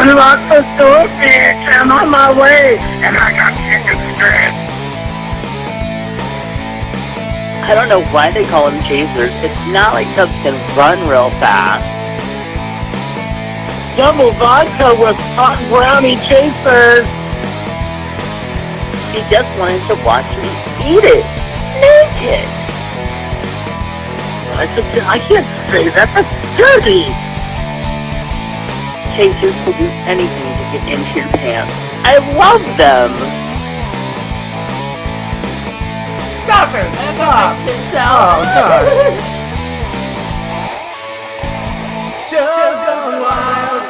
Unlock the door, bitch. I'm on my way, and I got chicken strips. I don't know why they call them chasers. It's not like Chubs can run real fast. Double vodka with hot brownie chasers. She just wanted to watch me eat it. Naked. I can't say that. That's dirty. Chasers will do anything to get into your pants. I love them. Stop it! Stop! Oh, God. Chubs Gone Wild.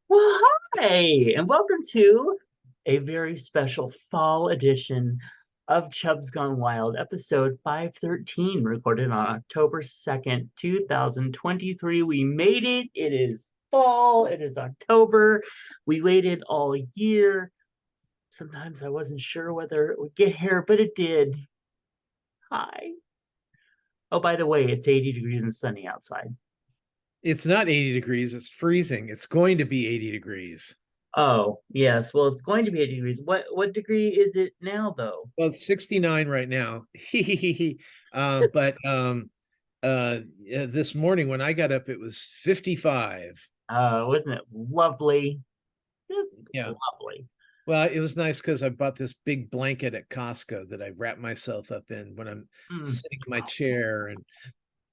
Well, hi, and welcome to a very special fall edition of Chubs Gone Wild, episode 513, recorded on October 2nd, 2023. We made it. It is fall. It is October. We waited all year. Sometimes I wasn't sure whether it would get here, but it did. Hi. Oh, by the way, it's 80 degrees and sunny outside. It's not 80 degrees. It's freezing. It's going to be 80 degrees. Oh, yes. Well, it's going to be 80 degrees. What degree is it now, though? Well, it's 69 right now. But this morning when I got up, it was 55. Wasn't it lovely? Yeah. Lovely. Well, it was nice because I bought this big blanket at Costco that I wrap myself up in when I'm sitting in my chair, and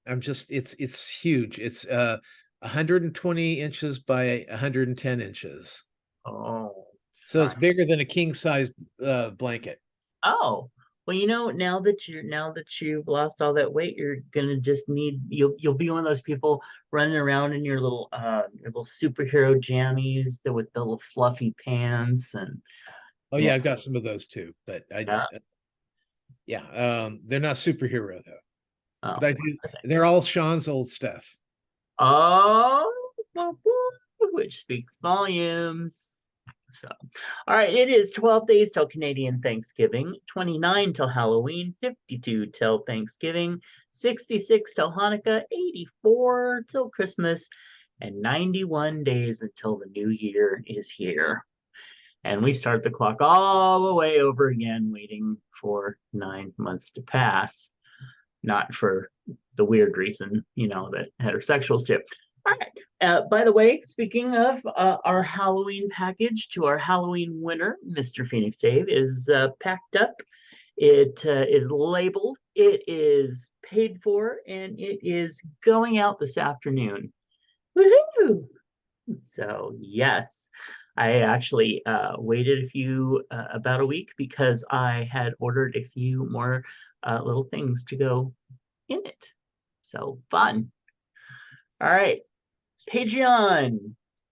I'm just it's huge. It's 120 inches by 110 inches. Oh, So it's bigger than a king size blanket. Oh, well, now that you've lost all that weight, you're gonna just need you'll be one of those people running around in your little superhero jammies with the little fluffy pants and. Oh yeah, I've got some of those too, but they're not superhero though. Oh, but they're all Sean's old stuff. Oh, which speaks volumes. So, all right, it is 12 days till Canadian Thanksgiving, 29 till Halloween, 52 till Thanksgiving, 66 till Hanukkah, 84 till Christmas, and 91 days until the new year is here. And we start the clock all the way over again, waiting for 9 months to pass. Not for the weird reason, that heterosexuals do. All right. By the way, speaking of our Halloween package to our Halloween winner, Mr. Phoenix Dave, is packed up. It is labeled. It is paid for, and it is going out this afternoon. Woohoo! So yes, I actually waited about a week because I had ordered a few more little things to go in it. So fun. All right. Patreon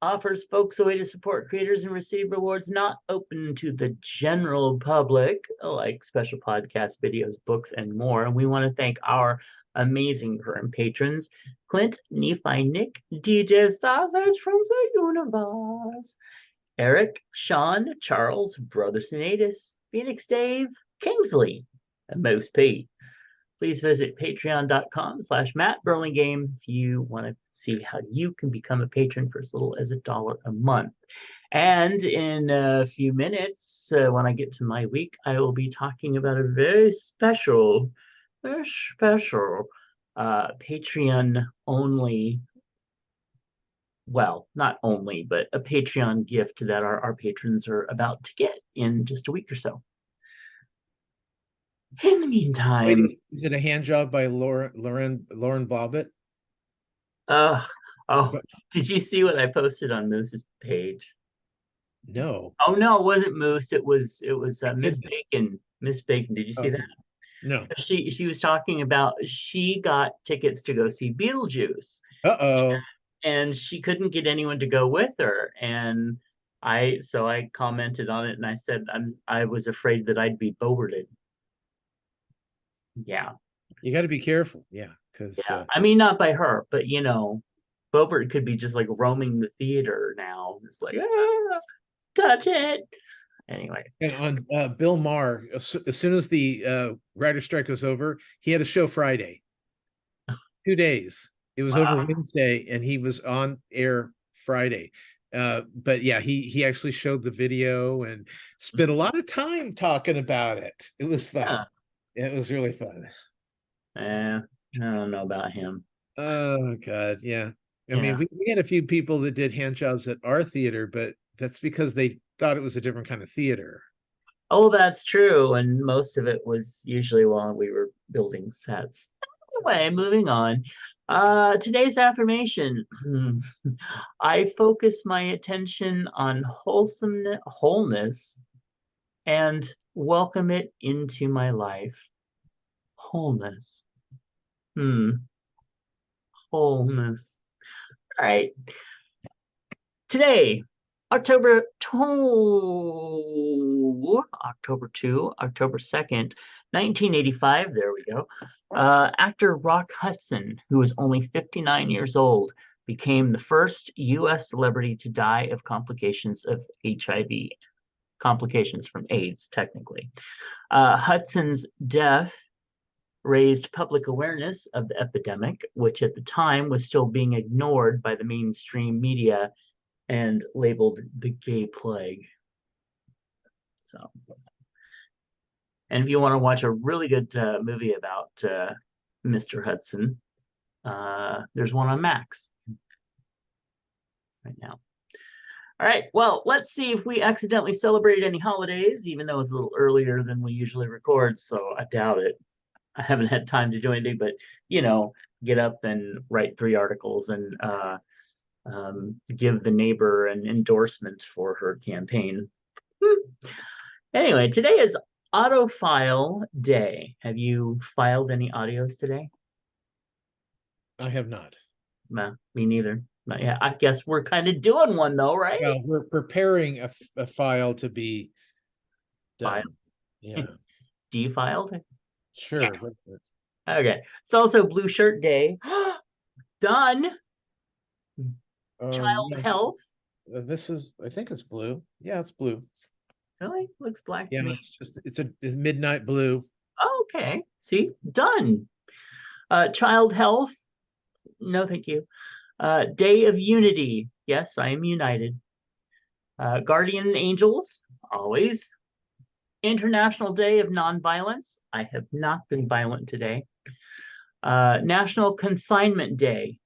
offers folks a way to support creators and receive rewards not open to the general public, like special podcasts, videos, books, and more. And we want to thank our amazing current patrons: Clint, Nephi, Nick, DJ Sausage from the Universe, Eric, Sean, Charles, Brother Sinatus, Phoenix Dave, Kingsley, and Most Pete. Please visit patreon.com/Matt Burlingame if you want to see how you can become a patron for as little as $1 a month. And in a few minutes, when I get to my week, I will be talking about a very special Patreon only. Well, not only, but a Patreon gift that our patrons are about to get in just a week or so. In the meantime, is it a hand job by Lauren Bobbitt? Did you see what I posted on Moose's page? No. Oh no, it wasn't Moose. It was Miss Bacon. Miss Bacon. Did you see that? No. She was talking about she got tickets to go see Beetlejuice. Uh-oh. And she couldn't get anyone to go with her. And I commented on it and I said I was afraid that I'd be boarded. Yeah. You got to be careful. Yeah. Because I mean, not by her, but Bobert could be just like roaming the theater now. It's like, touch it. Anyway. And on Bill Maher, as soon as the writer's strike was over, he had a show Friday. 2 days. It was over Wow. Wednesday, and he was on air Friday. But yeah, he actually showed the video and spent a lot of time talking about it. It was fun. Yeah. It was really fun. I don't know about him. Oh God, yeah. I mean, Yeah. we had a few people that did hand jobs at our theater, but that's because they thought it was a different kind of theater. Oh, that's true. And most of it was usually while we were building sets. Anyway, moving on. Today's affirmation. I focus my attention on wholeness, and welcome it into my life. Wholeness. Wholeness. All right. Today, October 2, October 2nd, 1985, there we go. Actor Rock Hudson, who was only 59 years old, became the first U.S. celebrity to die of complications of HIV, complications from AIDS, technically. Hudson's death raised public awareness of the epidemic, which at the time was still being ignored by the mainstream media and labeled the gay plague. So, and if you want to watch a really good movie about Mr. Hudson, there's one on Max right now. All right, well, let's see if we accidentally celebrated any holidays, even though it's a little earlier than we usually record, so I doubt it. I haven't had time to do anything but, get up and write 3 articles and give the neighbor an endorsement for her campaign. Anyway, today is Autofile Day. Have you filed any audios today? I have not. Nah, me neither. But yeah, I guess we're kind of doing one though, right? Well, we're preparing a file to be done. Filed. Yeah, Defiled? sure. Okay. It's also Blue Shirt Day. Done. Child Yeah. health. This is, I think it's blue. Yeah, it's blue. Really? Looks black to Yeah, me. it's midnight blue. Okay. See? Done. Child health. No, thank you. Day of Unity. Yes, I am united. Guardian Angels. Always. International Day of Nonviolence. I have not been violent today. National Consignment Day.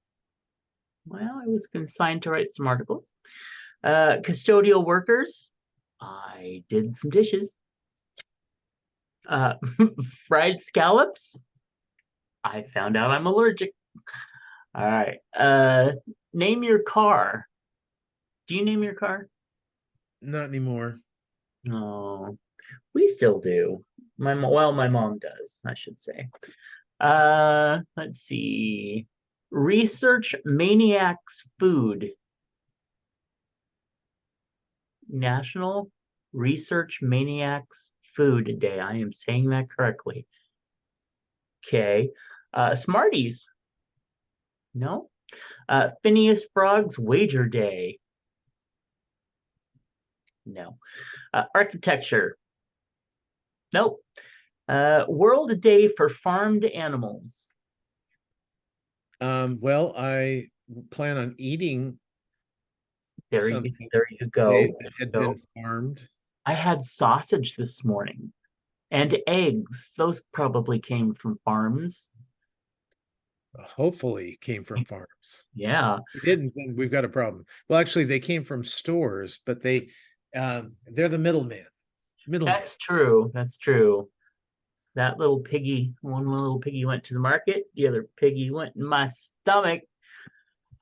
Well, I was consigned to write some articles. Custodial workers. I did some dishes. Fried scallops. I found out I'm allergic. All right. Name your car. Do you name your car? Not anymore. No, we still do. My mom does, I should say. Let's see. Research Maniacs Food. National Research Maniacs Food Day. I am saying that correctly. Okay. Smarties. No. Phineas Frogg's Wager Day. No. Architecture. Nope. World Day for Farmed Animals. Well, I plan on eating There something you go. that had been farmed. I had sausage this morning and eggs. Those probably came from farms. Hopefully came from farms. Yeah. If they didn't, then we've got a problem. Well, actually, they came from stores, but they're the middleman. That's true. That's true. That little piggy, one little piggy went to the market, the other piggy went in my stomach.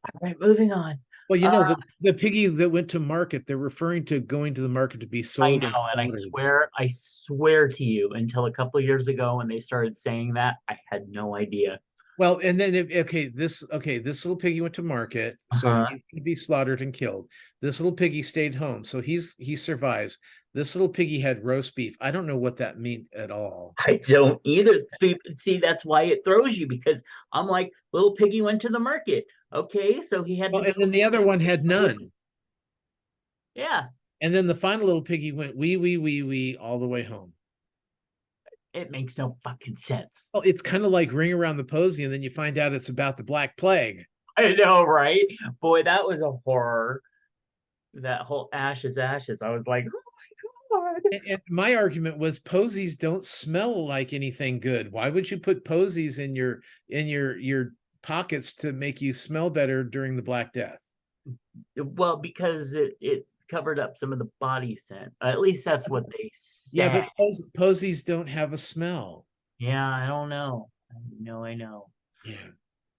All right, moving on. Well, the piggy that went to market, they're referring to going to the market to be sold. I know, and I swear to you, until a couple of years ago when they started saying that, I had no idea. Well, and then this little piggy went to market, so he's gonna be slaughtered and killed. This little piggy stayed home, so he survives. This little piggy had roast beef. I don't know what that meant at all. I don't either. See, that's why it throws you, because I'm like, little piggy went to the market. Okay, so he had. Well, and then the other one had none. Yeah. And then the final little piggy went wee all the way home. It makes no fucking sense. Well, it's kind of like Ring Around the Posy, and then you find out it's about the Black Plague. I know, right? Boy, that was a horror. That whole ashes, ashes. I was like, oh my god. And my argument was posies don't smell like anything good. Why would you put posies in your pockets to make you smell better during the Black Death? Well, because it covered up some of the body scent. At least that's what they Yeah, said. but posies don't have a smell. Yeah, I don't know. I know. Yeah.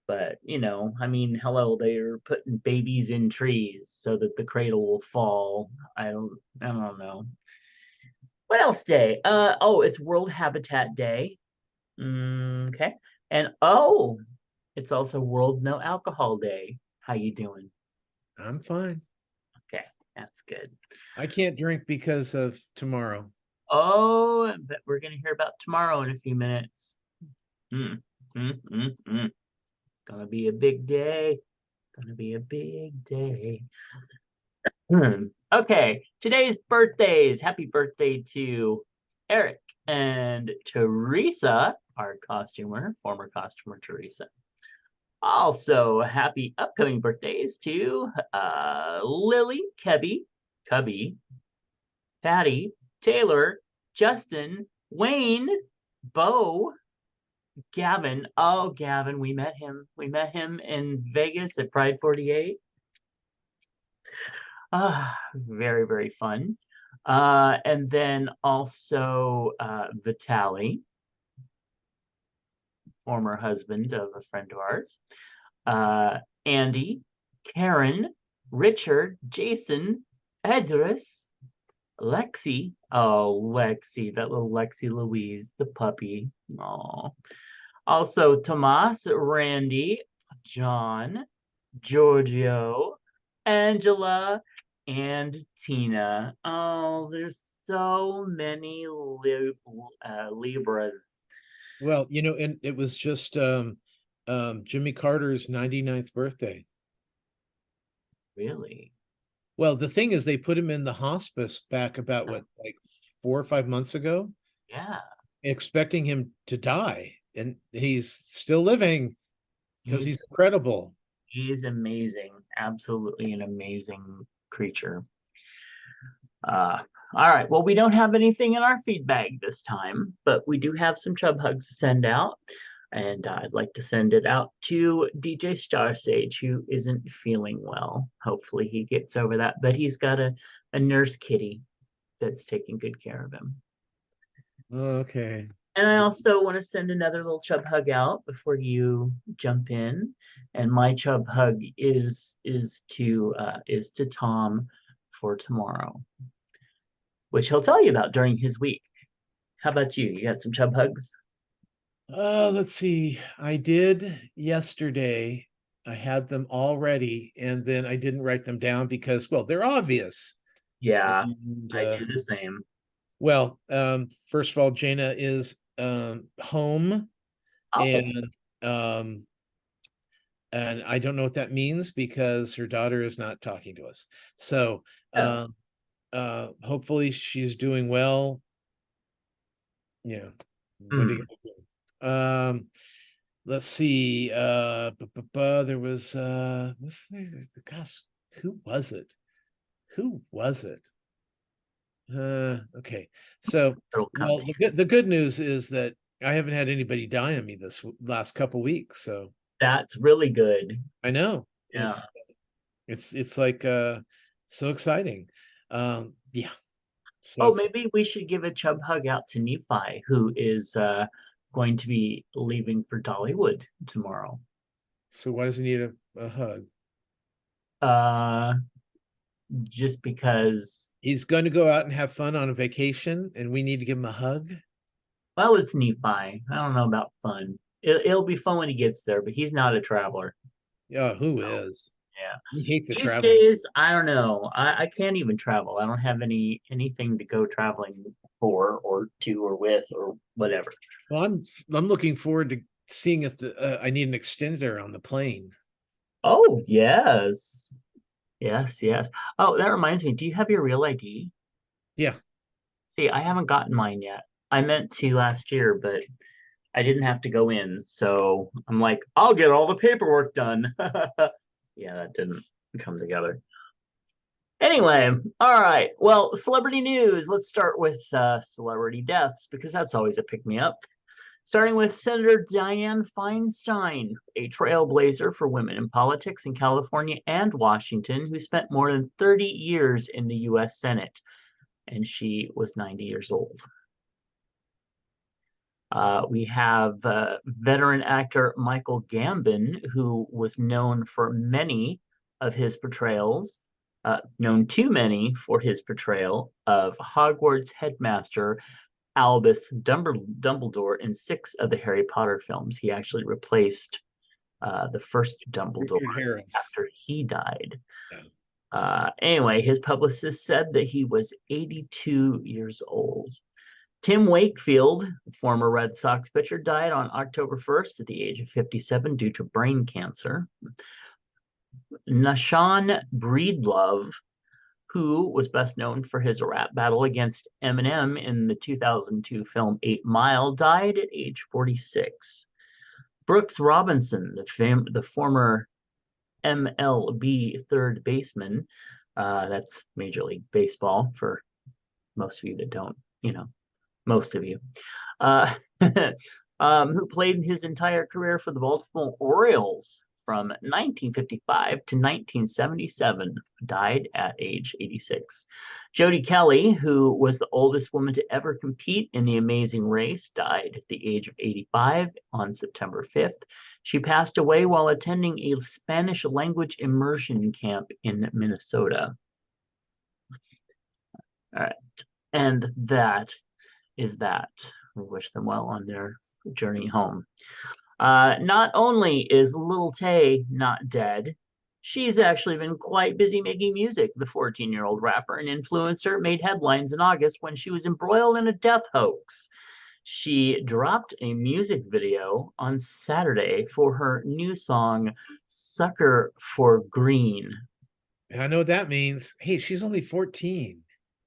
But I mean, hello, they're putting babies in trees so that the cradle will fall. I don't know. What else day? Oh, it's World Habitat Day. Okay. And it's also World No Alcohol Day. How you doing? I'm fine. Okay, that's good. I can't drink because of tomorrow. Oh, but we're gonna hear about tomorrow in a few minutes. Mm, mm, mm, mm. Gonna be a big day. Gonna be a big day. Okay, today's birthdays. Happy birthday to Eric and Teresa, our costumer, former costumer Teresa. Also, happy upcoming birthdays to Lily, Cubby, Patty, Taylor, Justin, Wayne, Bo, Gavin. Oh, Gavin, we met him. We met him in Vegas at Pride 48. Very, very fun. And then also Vitali, former husband of a friend of ours. Andy, Karen, Richard, Jason, Edris, Lexi. Oh, Lexi, that little Lexi Louise, the puppy. Oh. Also, Tomas, Randy, John, Giorgio, Angela, and Tina. Oh, there's so many Libras. Well, and it was just Jimmy Carter's 99th birthday. Really? Well, the thing is, they put him in the hospice back about like 4 or 5 months ago, Yeah. expecting him to die, and he's still living because he's incredible. He's amazing. Absolutely an amazing creature. All right. Well, we don't have anything in our feed bag this time, but we do have some chub hugs to send out. And I'd like to send it out to DJ Starsage, who isn't feeling well. Hopefully he gets over that. But he's got a nurse kitty that's taking good care of him. Okay. And I also want to send another little chub hug out before you jump in. And my chub hug is to Tom for tomorrow, which he'll tell you about during his week. How about you? You got some chub hugs? Let's see. I did yesterday. I had them all ready, and then I didn't write them down because, well, they're obvious. Yeah, And, I do the same. well, first of all, Jaina is home, and I don't know what that means because her daughter is not talking to us. So hopefully she's doing well. Yeah. What are you gonna do? Let's see. There was gosh, who was it? Who was it? Okay. So well, the good news is that I haven't had anybody die on me this last couple weeks, so that's really good. I know. Yeah. It's like so exciting. Yeah. So maybe we should give a chub hug out to Nephi, who is going to be leaving for Dollywood tomorrow. So why does he need a hug? Just because he's going to go out and have fun on a vacation, and we need to give him a hug. Well, it's Nephi. I don't know about fun. It'll be fun when he gets there, but he's not a traveler. Yeah, who is? Yeah, you hate the these travel. days. I don't know. I can't even travel. I don't have anything to go traveling for or to or with or whatever. Well, I'm looking forward to seeing if I need an extender on the plane. Oh yes. Yes. Oh, that reminds me. Do you have your real ID? Yeah. See, I haven't gotten mine yet. I meant to last year, but I didn't have to go in. So I'm like, I'll get all the paperwork done. Yeah, that didn't come together. Anyway, all right. Well, celebrity news. Let's start with celebrity deaths because that's always a pick me up. Starting with Senator Dianne Feinstein, a trailblazer for women in politics in California and Washington, who spent more than 30 years in the U.S. Senate, and she was 90 years old. We have veteran actor Michael Gambon, who was known for many of his portrayals, known too many for his portrayal of Hogwarts headmaster Albus Dumbledore in 6 of the Harry Potter films. He actually replaced the first Dumbledore Richard Harris. after he died. Yeah. Anyway, his publicist said that he was 82 years old. Tim Wakefield, former Red Sox pitcher, died on October 1st at the age of 57 due to brain cancer. Nashawn Breedlove, who was best known for his rap battle against Eminem in the 2002 film 8 Mile, died at age 46. Brooks Robinson, the former MLB third baseman, that's Major League Baseball for most of you that don't, most of you, who played his entire career for the Baltimore Orioles from 1955 to 1977, died at age 86. Jodie Kelly, who was the oldest woman to ever compete in The Amazing Race, died at the age of 85 on September 5th. She passed away while attending a Spanish language immersion camp in Minnesota. All right, and that is that. We wish them well on their journey home. Not only is Lil Tay not dead, she's actually been quite busy making music. The 14-year-old rapper and influencer made headlines in August when she was embroiled in a death hoax. She dropped a music video on Saturday for her new song, Sucker for Green. I know what that means. Hey, she's only 14.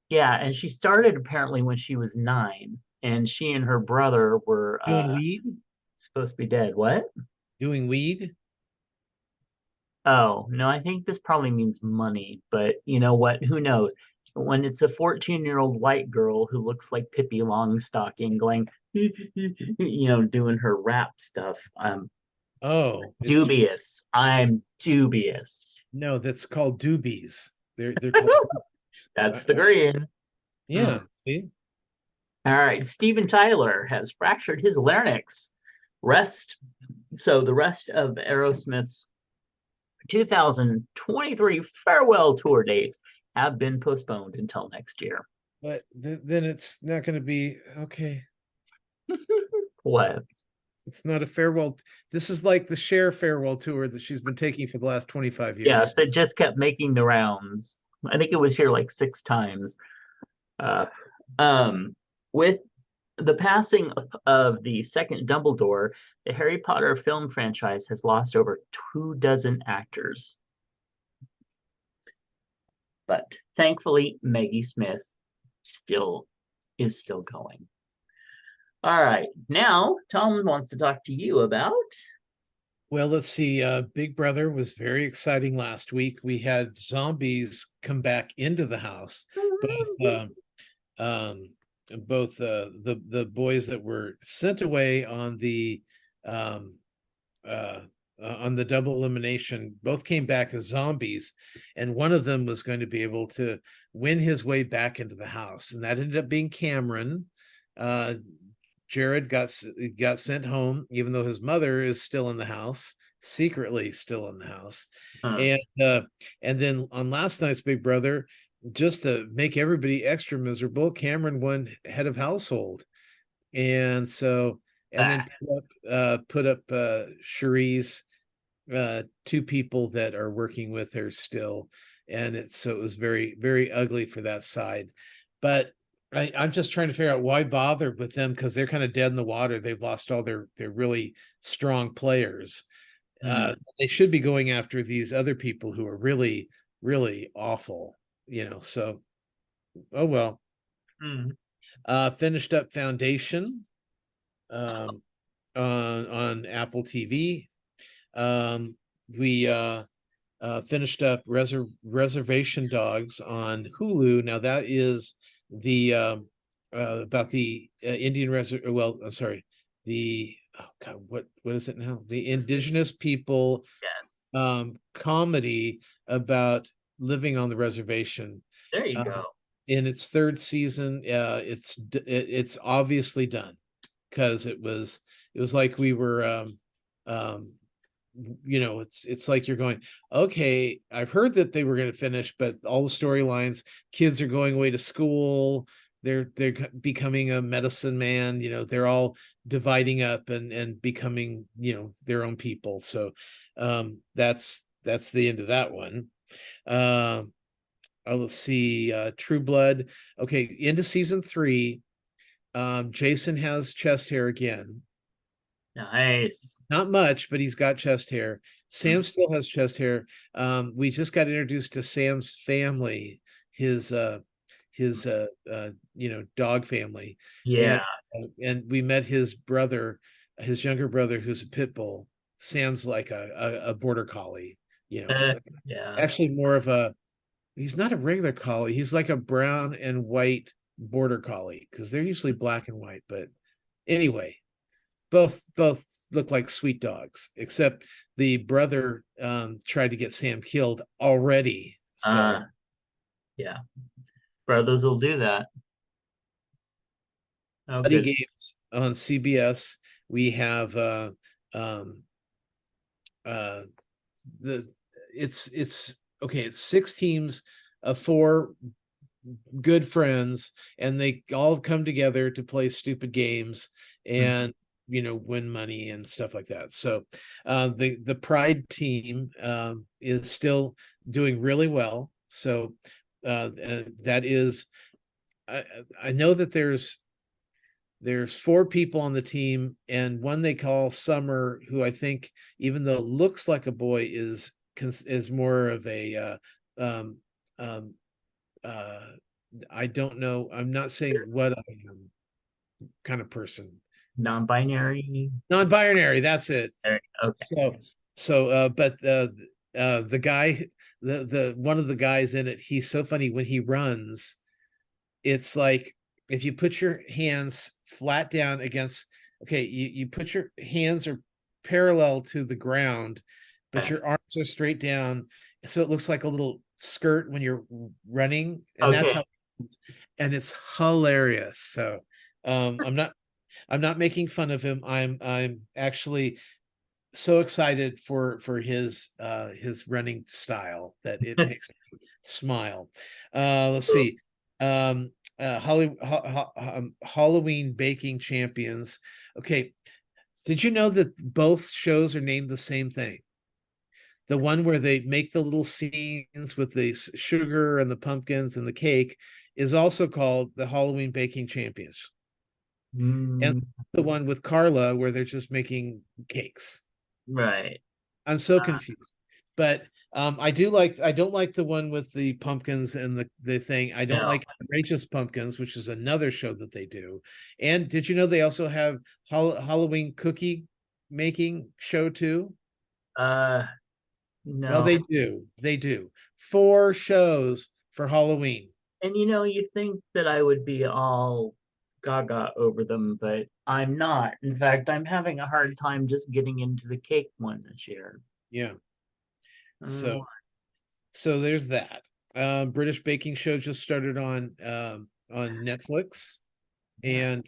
Yeah, and she started apparently when she was 9, and she and her brother were Doing weed? supposed to be dead. What? Doing weed? Oh, no, I think this probably means money, but you know what? Who knows? When it's a 14-year-old white girl who looks like Pippi Longstocking going, doing her rap stuff, Oh, dubious. I'm dubious. no, that's called doobies. They're called doobies. That's the green. Yeah. See? All right. Steven Tyler has fractured his larynx. So the rest of Aerosmith's 2023 farewell tour dates have been postponed until next year. But then it's not going to be okay. What? It's not a farewell. This is like the Cher farewell tour that she's been taking for the last 25 years. Yes, it just kept making the rounds. I think it was here like 6 times. With the passing of the second Dumbledore, the Harry Potter film franchise has lost over 24 actors. But thankfully, Maggie Smith is still going. All right, now Tom wants to talk to you about. Well, let's see. Big Brother was very exciting last week. We had zombies come back into the house. Both the boys that were sent away on the double elimination both came back as zombies, and one of them was going to be able to win his way back into the house, and that ended up being Cameron. Jared got sent home, even though his mother is still in the house, secretly still in the house. And then on last night's Big Brother, just to make everybody extra miserable, Cameron won head of household, and then put up Cherie's 2 people that are working with her still, and it was very, very ugly for that side. But I'm just trying to figure out why bother with them, because they're kind of dead in the water. They've lost all their really strong players. They should be going after these other people who are really, really awful, so oh well. Finished up Foundation on Apple TV. We finished up Reservation Dogs on Hulu. Now that is the about the Indian well, I'm sorry, the oh God, what is it now? The indigenous people Yes. comedy about living on the reservation. There you go. In its third season, it's obviously done because it was like we were it's like you're going, okay, I've heard that they were going to finish, but all the storylines, kids are going away to school, they're becoming a medicine man, they're all dividing up and becoming, their own people. So that's the end of that one. Let's see, True Blood. Okay, into season 3. Jason has chest hair again. Nice. Not much, but he's got chest hair. Sam still has chest hair. We just got introduced to Sam's family, his dog family. Yeah. And we met his brother, his younger brother, who's a pit bull. Sam's like a border collie, Yeah. actually more of he's not a regular collie. He's like a brown and white border collie because they're usually black and white. But anyway, both look like sweet dogs, except the brother tried to get Sam killed already. So yeah, brothers will do that. Oh, Buddy good. Games on CBS. We have it's okay, it's 6 teams of 4 good friends, and they all come together to play stupid games and win money and stuff like that. So the Pride team is still doing really well. So that is, I know that there's 4 people on the team, and one they call Summer, who I think, even though looks like a boy, is more of a I don't know. I'm not saying what I am kind of person. Non-binary. Non-binary. That's it. Okay. But the guy, the one of the guys in it, he's so funny when he runs. It's like if you put your hands flat down against, okay, you put your hands are parallel to the ground, but your arms are straight down, so it looks like a little skirt when you're running, and that's how, and it's hilarious. So I'm not making fun of him. I'm actually so excited for his running style that it makes me smile. Let's see. Halloween Baking Champions. Okay, did you know that both shows are named the same thing? The one where they make the little scenes with the sugar and the pumpkins and the cake is also called the Halloween Baking Champions. And the one with Carla where they're just making cakes. Right. I'm so confused. But I don't like the one with the pumpkins and the thing. I don't like Outrageous Pumpkins, which is another show that they do. And did you know they also have Halloween cookie making show too? No. Well, they do 4 shows for Halloween. And you'd think that I would be all gaga over them, but I'm not. In fact, I'm having a hard time just getting into the cake one this year. Yeah. So there's that. British Baking Show just started on Netflix. And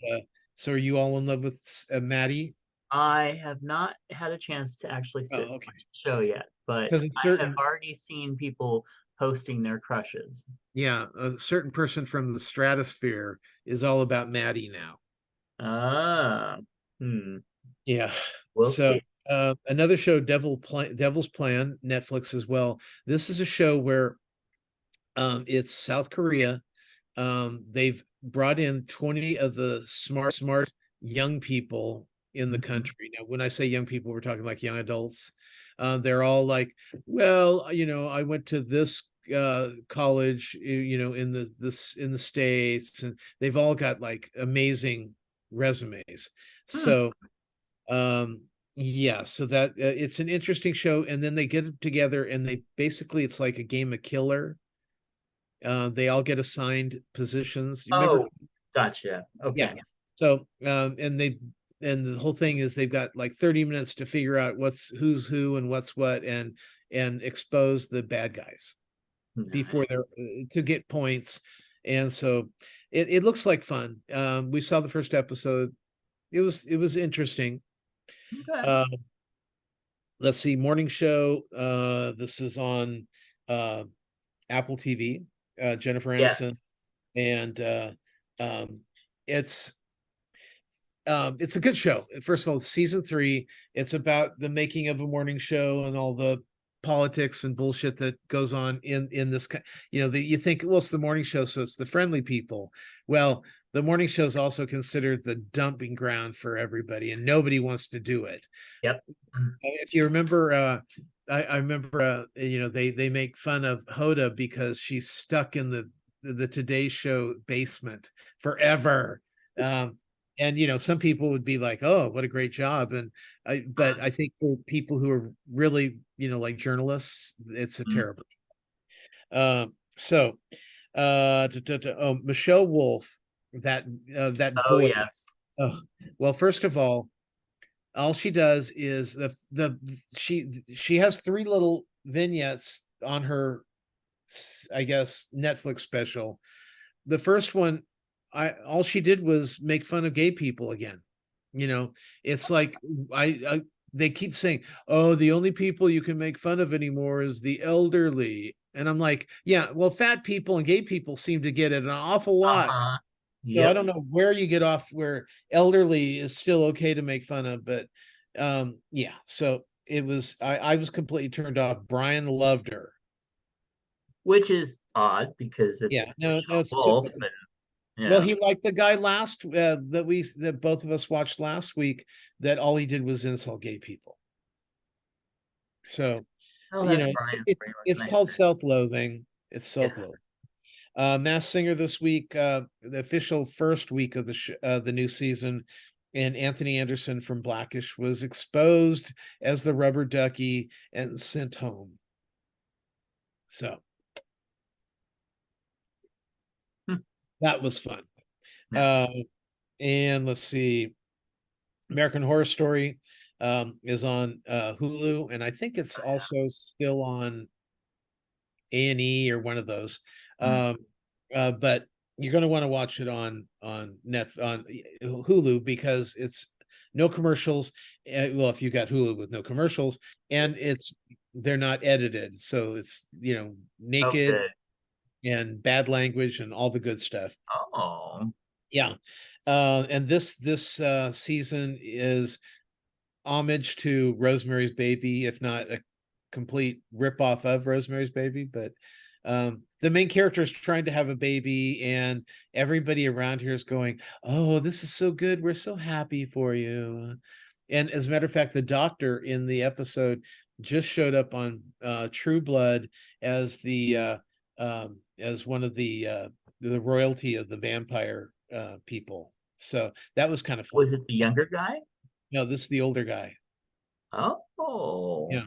so are you all in love with Maddie? I have not had a chance to actually sit and watch the show yet, but I have already seen people posting their crushes. Yeah, a certain person from the stratosphere is all about Maddie now. Yeah. We'll see. Another show, Devil's Plan, Netflix as well. This is a show where it's South Korea. They've brought in 20 of the smart young people in the country. Now, when I say young people, we're talking like young adults. They're all like, well, I went to this college, in the States, and they've all got like amazing resumes. So yeah, so that it's an interesting show, and then they get together and they basically, it's like a game of killer. They all get assigned positions. You remember? Oh, gotcha. Yeah. Okay. So and the whole thing is they've got like 30 minutes to figure out who's who and what's what, and expose the bad guys before they're to get points. And so it looks like fun. We saw the first episode. It was interesting. Okay. Let's see, morning show. This is on Apple TV. Jennifer Yes. Aniston, and um, it's it's a good show. First of all, it's season 3. It's about the making of a morning show and all the politics and bullshit that goes on in this. You think, well, it's the morning show, so it's the friendly people. Well, the morning show is also considered the dumping ground for everybody, and nobody wants to do it. Yep. If you remember, I remember, they make fun of Hoda because she's stuck in the Today Show basement forever. And some people would be like, "Oh, what a great job!" But I think for people who are really, like journalists, it's a terrible. So, Michelle Wolf, that Oh, voice. yes. Oh, well, first of all she does is she has 3 little vignettes on her, I guess, Netflix special. The first one, all she did was make fun of gay people again. It's like they keep saying, "Oh, the only people you can make fun of anymore is the elderly," and I'm like, yeah, well, fat people and gay people seem to get it an awful lot. Uh-huh. So I Yep. don't know where you get off where elderly is still okay to make fun of, but yeah. So it was, I was completely turned off. Brian loved her. Which is odd because Yeah, it's no, Michelle it's Wolf, typical. and Well, he liked the guy that both of us watched last week, that all he did was insult gay people. So oh, that's Brian's it's called self-loathing. It's self-loathing. Masked Singer this week, the official first week of the new season, and Anthony Anderson from Blackish was exposed as the rubber ducky and sent home. So that was fun. And let's see, American Horror Story is on Hulu, and I think it's also still on A&E or one of those. But you're going to want to watch it on Hulu, because it's no commercials. Well, if you got Hulu with no commercials, and they're not edited, so it's naked and bad language and all the good stuff. Oh, yeah. And this season is homage to Rosemary's Baby, if not a complete ripoff of Rosemary's Baby. But the main character is trying to have a baby, and everybody around here is going, "Oh, this is so good. We're so happy for you." And as a matter of fact, the doctor in the episode just showed up on True Blood as as one of the royalty of the vampire people. So that was kind of fun. was it the younger guy? No, this is the older guy. Oh, Yeah.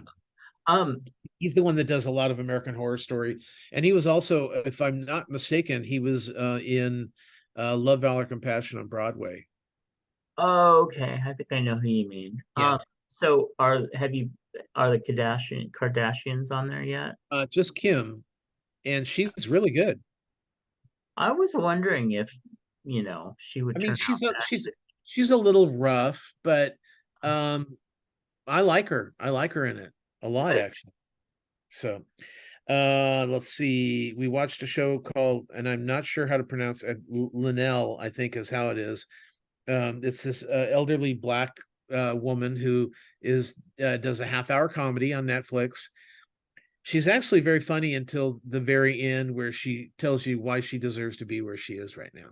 um, He's the one that does a lot of American Horror Story, and he was also, if I'm not mistaken, he was in Love, Valor, Compassion on Broadway. okay, I think I know who you mean. Yeah. So are the Kardashians on there yet? Just Kim, and she's really good. I was wondering if she would I mean, turn out she's a little rough, but I like her. I like her in it a lot, actually. So let's see. We watched a show called, and I'm not sure how to pronounce it, Linnell, I think is how it is. It's this elderly Black woman who does a half-hour comedy on Netflix. She's actually very funny until the very end, where she tells you why she deserves to be where she is right now.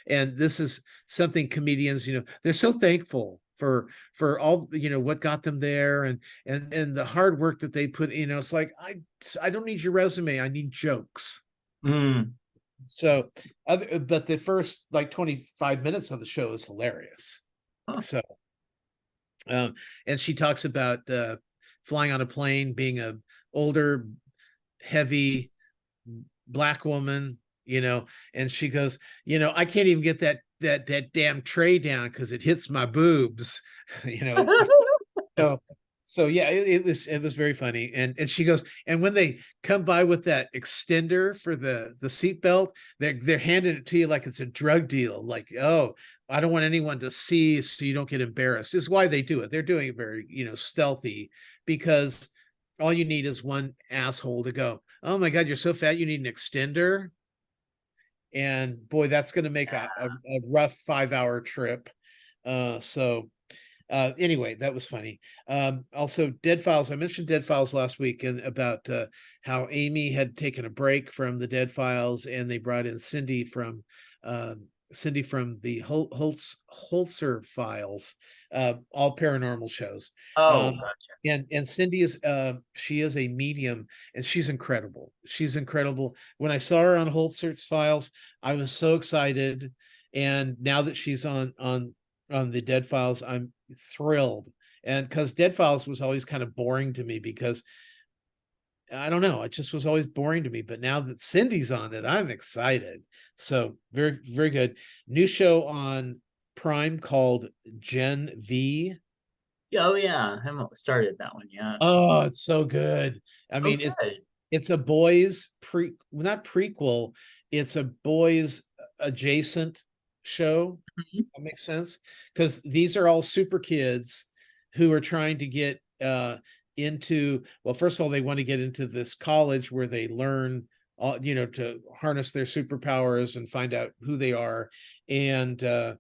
And this is something comedians, they're so thankful for all, what got them there, and the hard work that they put. It's like, I don't need your resume, I need jokes. Mm. So but the first like 25 minutes of the show is hilarious. Huh. So and she talks about flying on a plane, being a older, heavy black woman, and she goes, I can't even get that damn tray down because it hits my boobs. So, so yeah, it was very funny. And she goes, and when they come by with that extender for the seatbelt, they're handing it to you like it's a drug deal. Like, oh, I don't want anyone to see, so you don't get embarrassed. Is why they do it. They're doing it very, stealthy, because all you need is one asshole to go, oh my God, you're so fat, you need an extender. And boy, that's going to make a rough 5-hour trip. So anyway, that was funny. Also, Dead Files. I mentioned Dead Files last week, and about how Amy had taken a break from the Dead Files, and they brought in Cindy from the Holzer Files, all paranormal shows. Oh, And Cindy is she is a medium, and she's incredible. She's incredible. When I saw her on Holzer's Files, I was so excited, and now that she's on the Dead Files, I'm thrilled. And because Dead Files was always kind of boring to me, because I don't know, it just was always boring to me. But now that Cindy's on it, I'm excited. So very, very good. New show on Prime called Gen V. oh yeah, I haven't started that one yet. Oh, it's so good. I mean, it's a boys not prequel, it's a boys adjacent show. That makes sense, because these are all super kids who are trying to get into, well, first of all, they want to get into this college where they learn to harness their superpowers and find out who they are. And so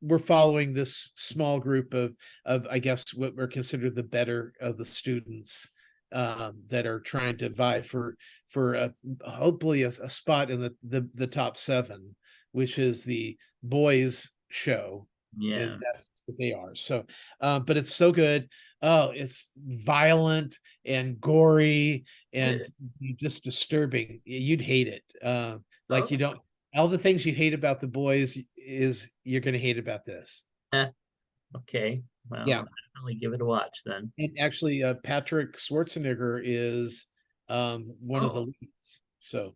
we're following this small group of I guess what were considered the better of the students, that are trying to vie for hopefully a spot in the top 7, which is the boys show. Yeah. And that's what they are. So but it's so good. Oh, it's violent and gory and just disturbing. You'd hate it. Like, you don't, all the things you hate about the boys is you're going to hate about this. Okay. Well, Yeah. I'll definitely give it a watch then. And actually, Patrick Schwarzenegger is one of the leads. So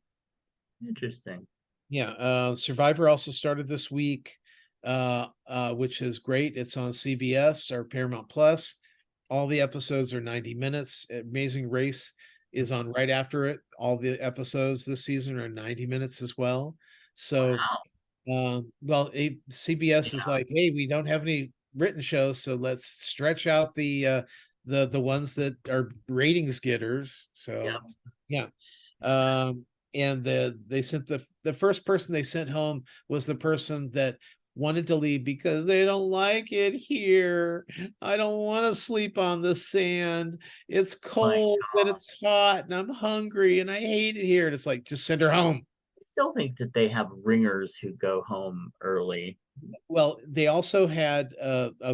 interesting. yeah. Survivor also started this week, which is great. It's on CBS or Paramount Plus. All the episodes are 90 minutes. Amazing Race is on right after it. All the episodes this season are 90 minutes as well. So well, CBS is like, hey, we don't have any written shows, so let's stretch out the ones that are ratings getters. So yeah. And they sent the first person they sent home was the person that wanted to leave because they don't like it here. I don't want to sleep on the sand. It's cold and it's hot and I'm hungry and I hate it here. And it's like, just send her home. I still think that they have ringers who go home early. Well, they also had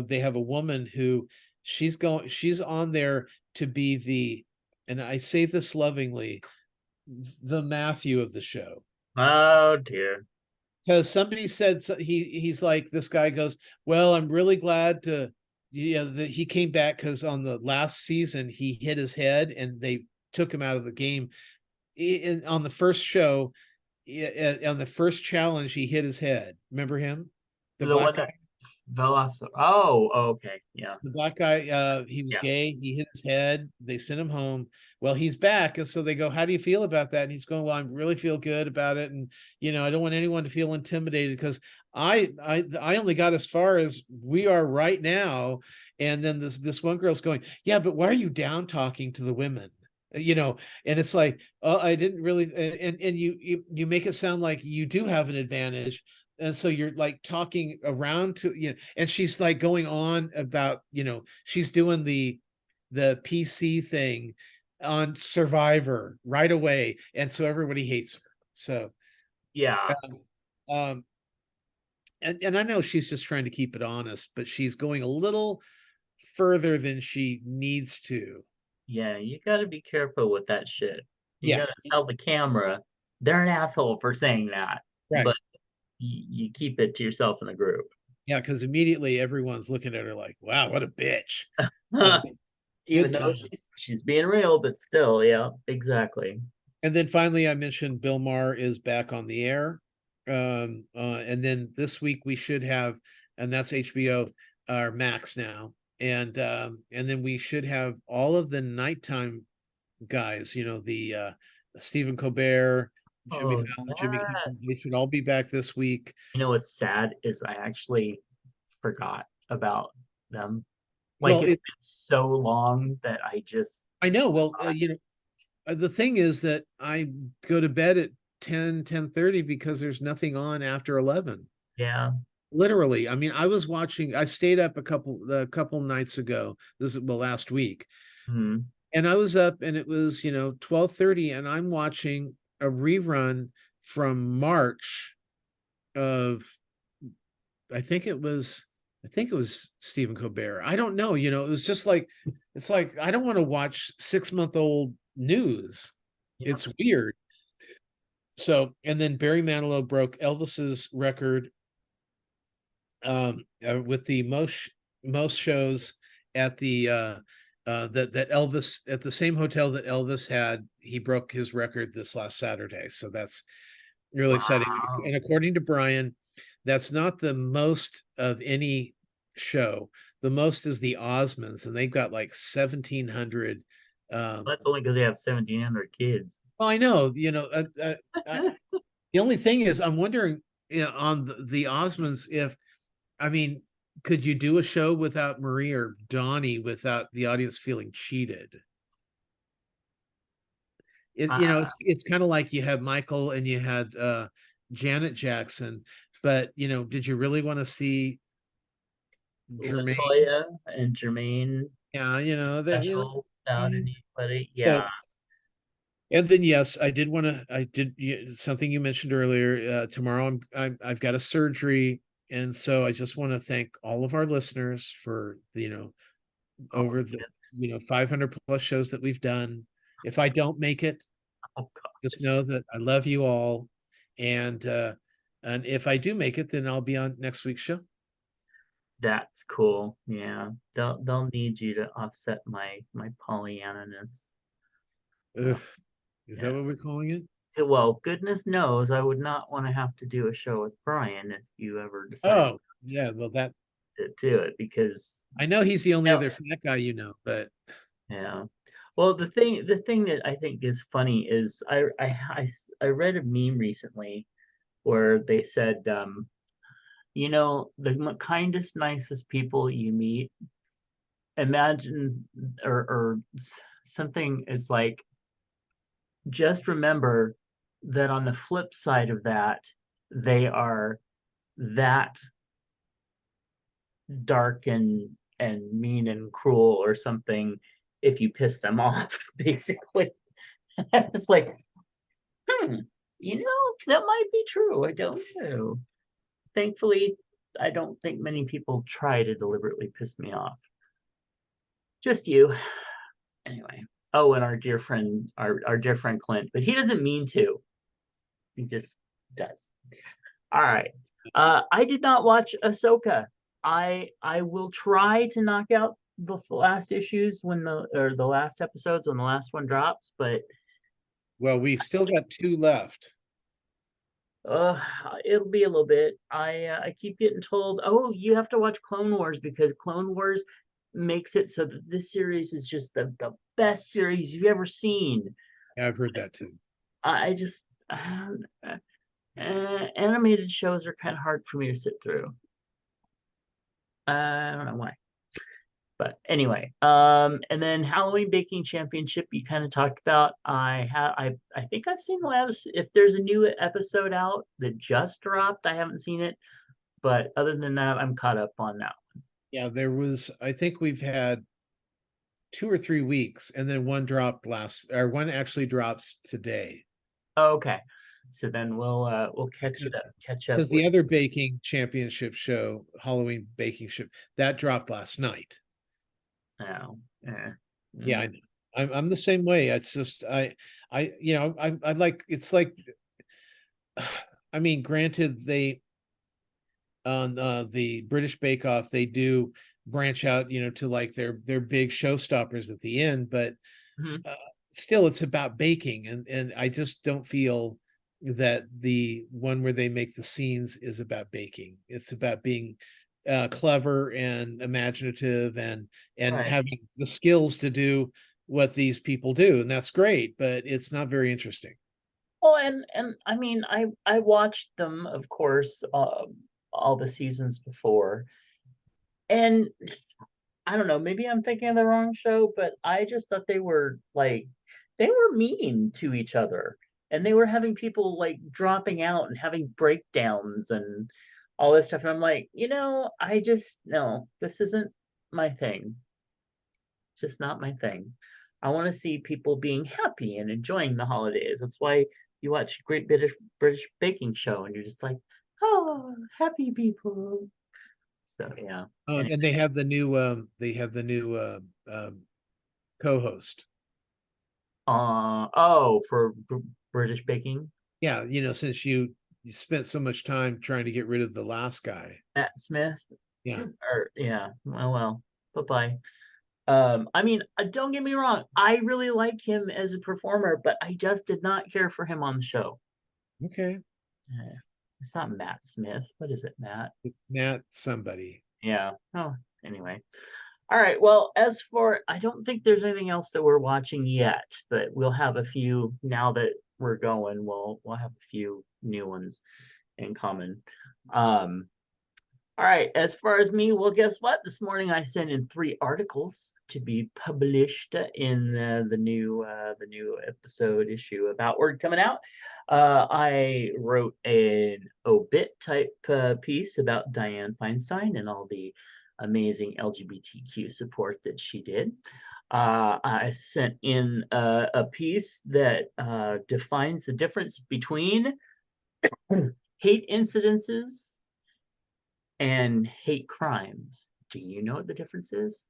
they have a woman who she's on there to be the, and I say this lovingly, the Matthew of the show. Oh dear. Because somebody said, he's like, this guy goes, well, I'm really glad that he came back, because on the last season he hit his head and they took him out of the game. On the first show, on the first challenge, he hit his head. Remember him? The black guy. Oh, okay. Yeah. The black guy, he was gay. He hit his head. They sent him home. Well, he's back. And so they go, how do you feel about that? And he's going, well, I really feel good about it. And, I don't want anyone to feel intimidated, because I only got as far as we are right now. And then this one girl's going, yeah, but why are you down talking to the women? And it's like, oh, I didn't really, and you make it sound like you do have an advantage. And so you're like talking around to, and she's like going on about, she's doing the PC thing on Survivor right away. And so everybody hates her. So, yeah. and I know she's just trying to keep it honest, but she's going a little further than she needs to. Yeah, you gotta be careful with that shit. You Yeah, gotta tell the camera they're an asshole for saying that, right. but you keep it to yourself in the group. Yeah, because immediately everyone's looking at her like, wow, what a bitch. So, Even good though time. she's being real, but still, yeah, exactly. And then finally, I mentioned Bill Maher is back on the air. And then this week we should have, and that's HBO or Max now. And then we should have all of the nighttime guys, the Stephen Colbert, Jimmy Oh Fallon, Jimmy Kimmel, yes. they should all be back this week. You know what's sad is I actually forgot about them. Like Well, it's been so long that I just I know. Well, the thing is that I go to bed at 10:30 because there's nothing on after 11. yeah. Literally. I mean, I stayed up a couple nights ago. Last week. Hmm. And I was up and it was, 12:30 and I'm watching a rerun from March of I think it was Stephen Colbert. I don't know, it was just like it's like I don't want to watch 6-month-old news. Yeah. It's weird. So, and then Barry Manilow broke Elvis's record with the most shows at the that Elvis at the same hotel that Elvis had. He broke his record this last Saturday, so that's really exciting. Wow. And according to Brian, that's not the most of any show. The most is the Osmonds, and they've got like 1,700. That's only because they have 1,700 kids. Well, I know, the only thing is, I'm wondering, on the Osmonds, if I mean, could you do a show without Marie or Donnie without the audience feeling cheated? Uh, It's kind of like you had Michael and you had Janet Jackson, but did you really want to see Jermaine? Latoya and Jermaine Yeah, that special without anybody. so. Yeah. And then yes, I did something you mentioned earlier. Tomorrow I've got a surgery, and so I just want to thank all of our listeners for Oh, over the yes. 500 plus shows that we've done. If I don't make it, Oh, God. just know that I love you all, and if I do make it, then I'll be on next week's show. That's cool. Yeah. They'll need you to offset my Pollyanna-ness. Ugh, is that Yeah. what we're calling it? Well, goodness knows I would not want to have to do a show with Brian if you ever decide Oh, yeah. Well, that to do it because I know he's the only yeah, other fat guy but yeah. Well, the thing that I think is funny is I read a meme recently where they said, the kindest, nicest people you meet, imagine or something is like, just remember that on the flip side of that, they are that dark and mean and cruel or something if you piss them off, basically. I was like, hmm, that might be true. I don't know. Thankfully, I don't think many people try to deliberately piss me off. Just you. Anyway. Oh, and our dear friend Clint, but he doesn't mean to. He just does. All right. I did not watch Ahsoka. I will try to knock out the last issues the last episodes when the last one drops, but well, we still got 2 left. uh it'll be a little bit. I keep getting told, oh, you have to watch Clone Wars because Clone Wars makes it so that this series is just the best series you've ever seen. Yeah, I've heard that too. I just animated shows are kind of hard for me to sit through. I don't know why. But anyway, and then Halloween Baking Championship you kind of talked about. I think I've seen the last, if there's a new episode out that just dropped, I haven't seen it. But other than that, I'm caught up on that. Yeah, I think we've had 2 or 3 weeks, and then one actually drops today. Okay. So then we'll catch up Because the with. other baking championship show, Halloween baking show, that dropped last night. Oh, Yeah, I know. I'm the same way. It's just I like, it's like, I mean, granted, they on the British Bake Off, they do branch out, to like their big showstoppers at the end, but Mhm. still it's about baking, and I just don't feel that the one where they make the scenes is about baking. It's about being clever and imaginative and Right. having the skills to do what these people do, and that's great, but it's not very interesting. Well, and I mean, I watched them, of course, all the seasons before, and I don't know, maybe I'm thinking of the wrong show, but I just thought they were like they were mean to each other, and they were having people like dropping out and having breakdowns and all this stuff. And I'm like, I just no, this isn't my thing. It's just not my thing. I want to see people being happy and enjoying the holidays. That's why you watch Great British Baking Show and you're just like, oh, happy people. So yeah. Anyway. And they have the new co-host. For British Baking, Yeah, since you spent so much time trying to get rid of the last guy. Matt Smith. Yeah. Or yeah, well, bye bye. I mean, don't get me wrong, I really like him as a performer, but I just did not care for him on the show. Okay. It's not Matt Smith. What is it, Matt? Matt somebody. Yeah. Oh, anyway. All right. Well, as for, I don't think there's anything else that we're watching yet, but we'll have a few now that we're going. We'll have a few new ones in common. All right. As far as me, well, guess what? This morning I sent in 3 articles to be published in the new episode issue of Outward coming out. I wrote an obit type piece about Dianne Feinstein and all the amazing LGBTQ support that she did. I sent in a piece that defines the difference between hate incidences and hate crimes. Do you know what the difference is?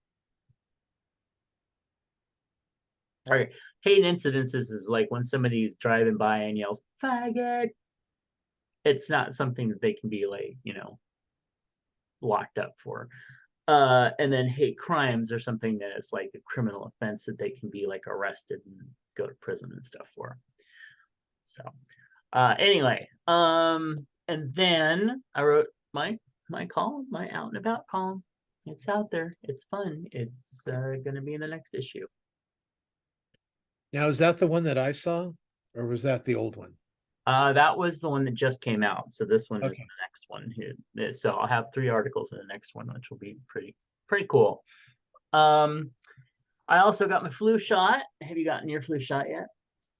All right. Hate incidences is like when somebody's driving by and yells, faggot. It's not something that they can be like, locked up for. And then hate crimes are something that is like a criminal offense that they can be like arrested and go to prison and stuff for. So anyway, and then I wrote my column, my out and about column. It's out there. It's fun. It's going to be in the next issue. Now, is that the one that I saw, or was that the old one? That was the one that just came out. So this one is Okay. the next one here. So I'll have 3 articles in the next one, which will be pretty cool. I also got my flu shot. Have you gotten your flu shot yet?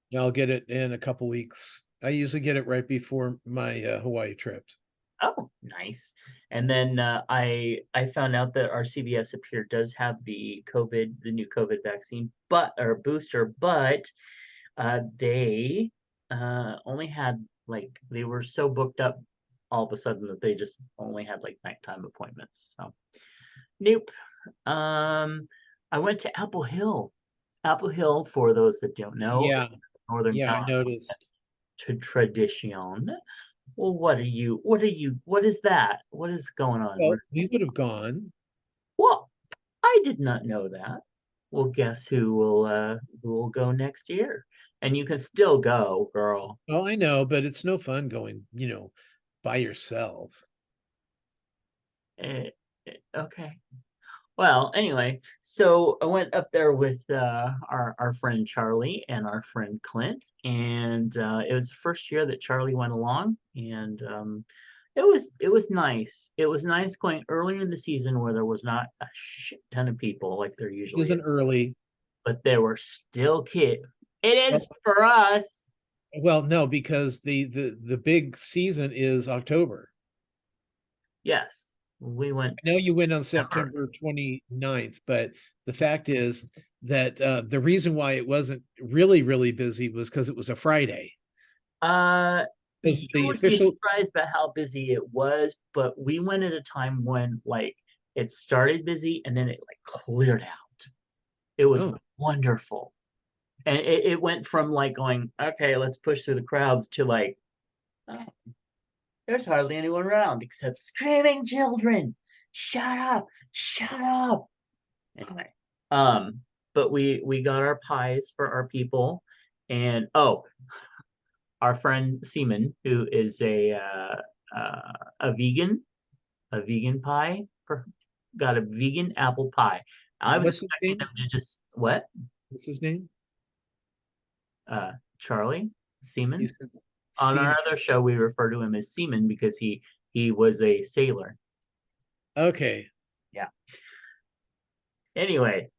Yeah, I'll get it in a couple weeks. I usually get it right before my Hawaii trips. Oh, nice. And then I found out that our CVS up here does have the new COVID vaccine, or booster, but they only had like they were so booked up all of a sudden that they just only had like nighttime appointments. So nope. I went to Apple Hill. Apple Hill, for those that don't know, Yeah, Northern yeah, I California noticed. tradition. Well, what is that? What is going on? Well, we would have gone. Well, I did not know that. Well, guess who will go next year? And you can still go, girl. Well, I know, but it's no fun going, by yourself. Okay. Well, anyway, so I went up there with our friend Charlie and our friend Clint, and it was the first year that Charlie went along, and it was nice. It was nice going earlier in the season where there was not a shit ton of people like there usually Isn't is, early. but there were still kids. It Well, is for us. well, no, because the big season is October. Yes, we went. I know you went on September 29th, but the fact is that the reason why it wasn't really, really busy was because it was a Friday. Because You the would be official, surprised about how busy it was, but we went at a time when like it started busy and then it like cleared out. It was oh, wonderful. And it went from like going, okay, let's push through the crowds to like, oh, there's hardly anyone around except screaming children. Shut up, shut up. Anyway, but we got our pies for our people, and oh, our friend Seaman, who is a vegan, a vegan pie, got a vegan apple pie. I was what's his expecting name? them to just what? What's his name? Charlie You Seaman. said On our Seaman. other show, we refer to him as Seaman because he was a sailor. Okay. Yeah. Anyway,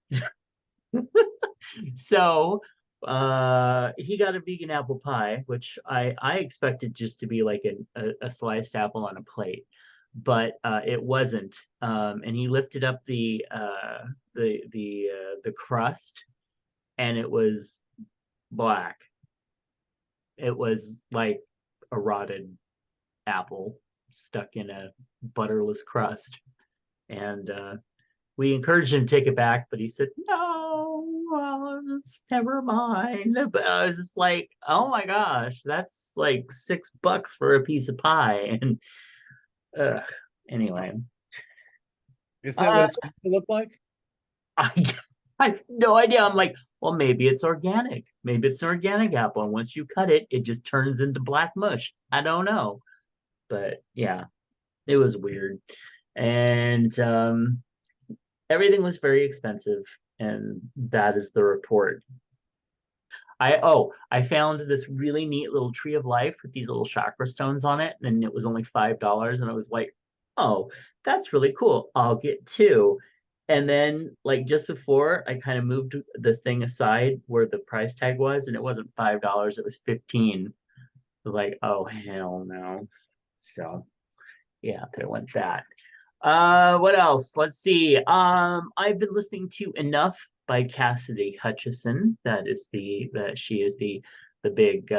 so he got a vegan apple pie, which I expected just to be like a sliced apple on a plate, but it wasn't. And he lifted up the crust, and it was black. It was like a rotted apple stuck in a butterless crust. And we encouraged him to take it back, but he said, no, never mind. But I was just like, oh my gosh, that's like $6 for a piece of pie. And anyway, Isn't that what uh, it's supposed to look like? I, I have no idea. I'm like, well, maybe it's organic. Maybe it's an organic apple. And once you cut it, it just turns into black mush. I don't know. But yeah, it was weird. And everything was very expensive, and that is the report. I found this really neat little tree of life with these little chakra stones on it, and it was only $5, and I was like, oh, that's really cool. I'll get two. And then like just before I kind of moved the thing aside where the price tag was, and it wasn't $5, it was 15. I was like, oh hell no. So yeah, there went that. What else? Let's see. I've been listening to Enough by Cassidy Hutchison. She is the big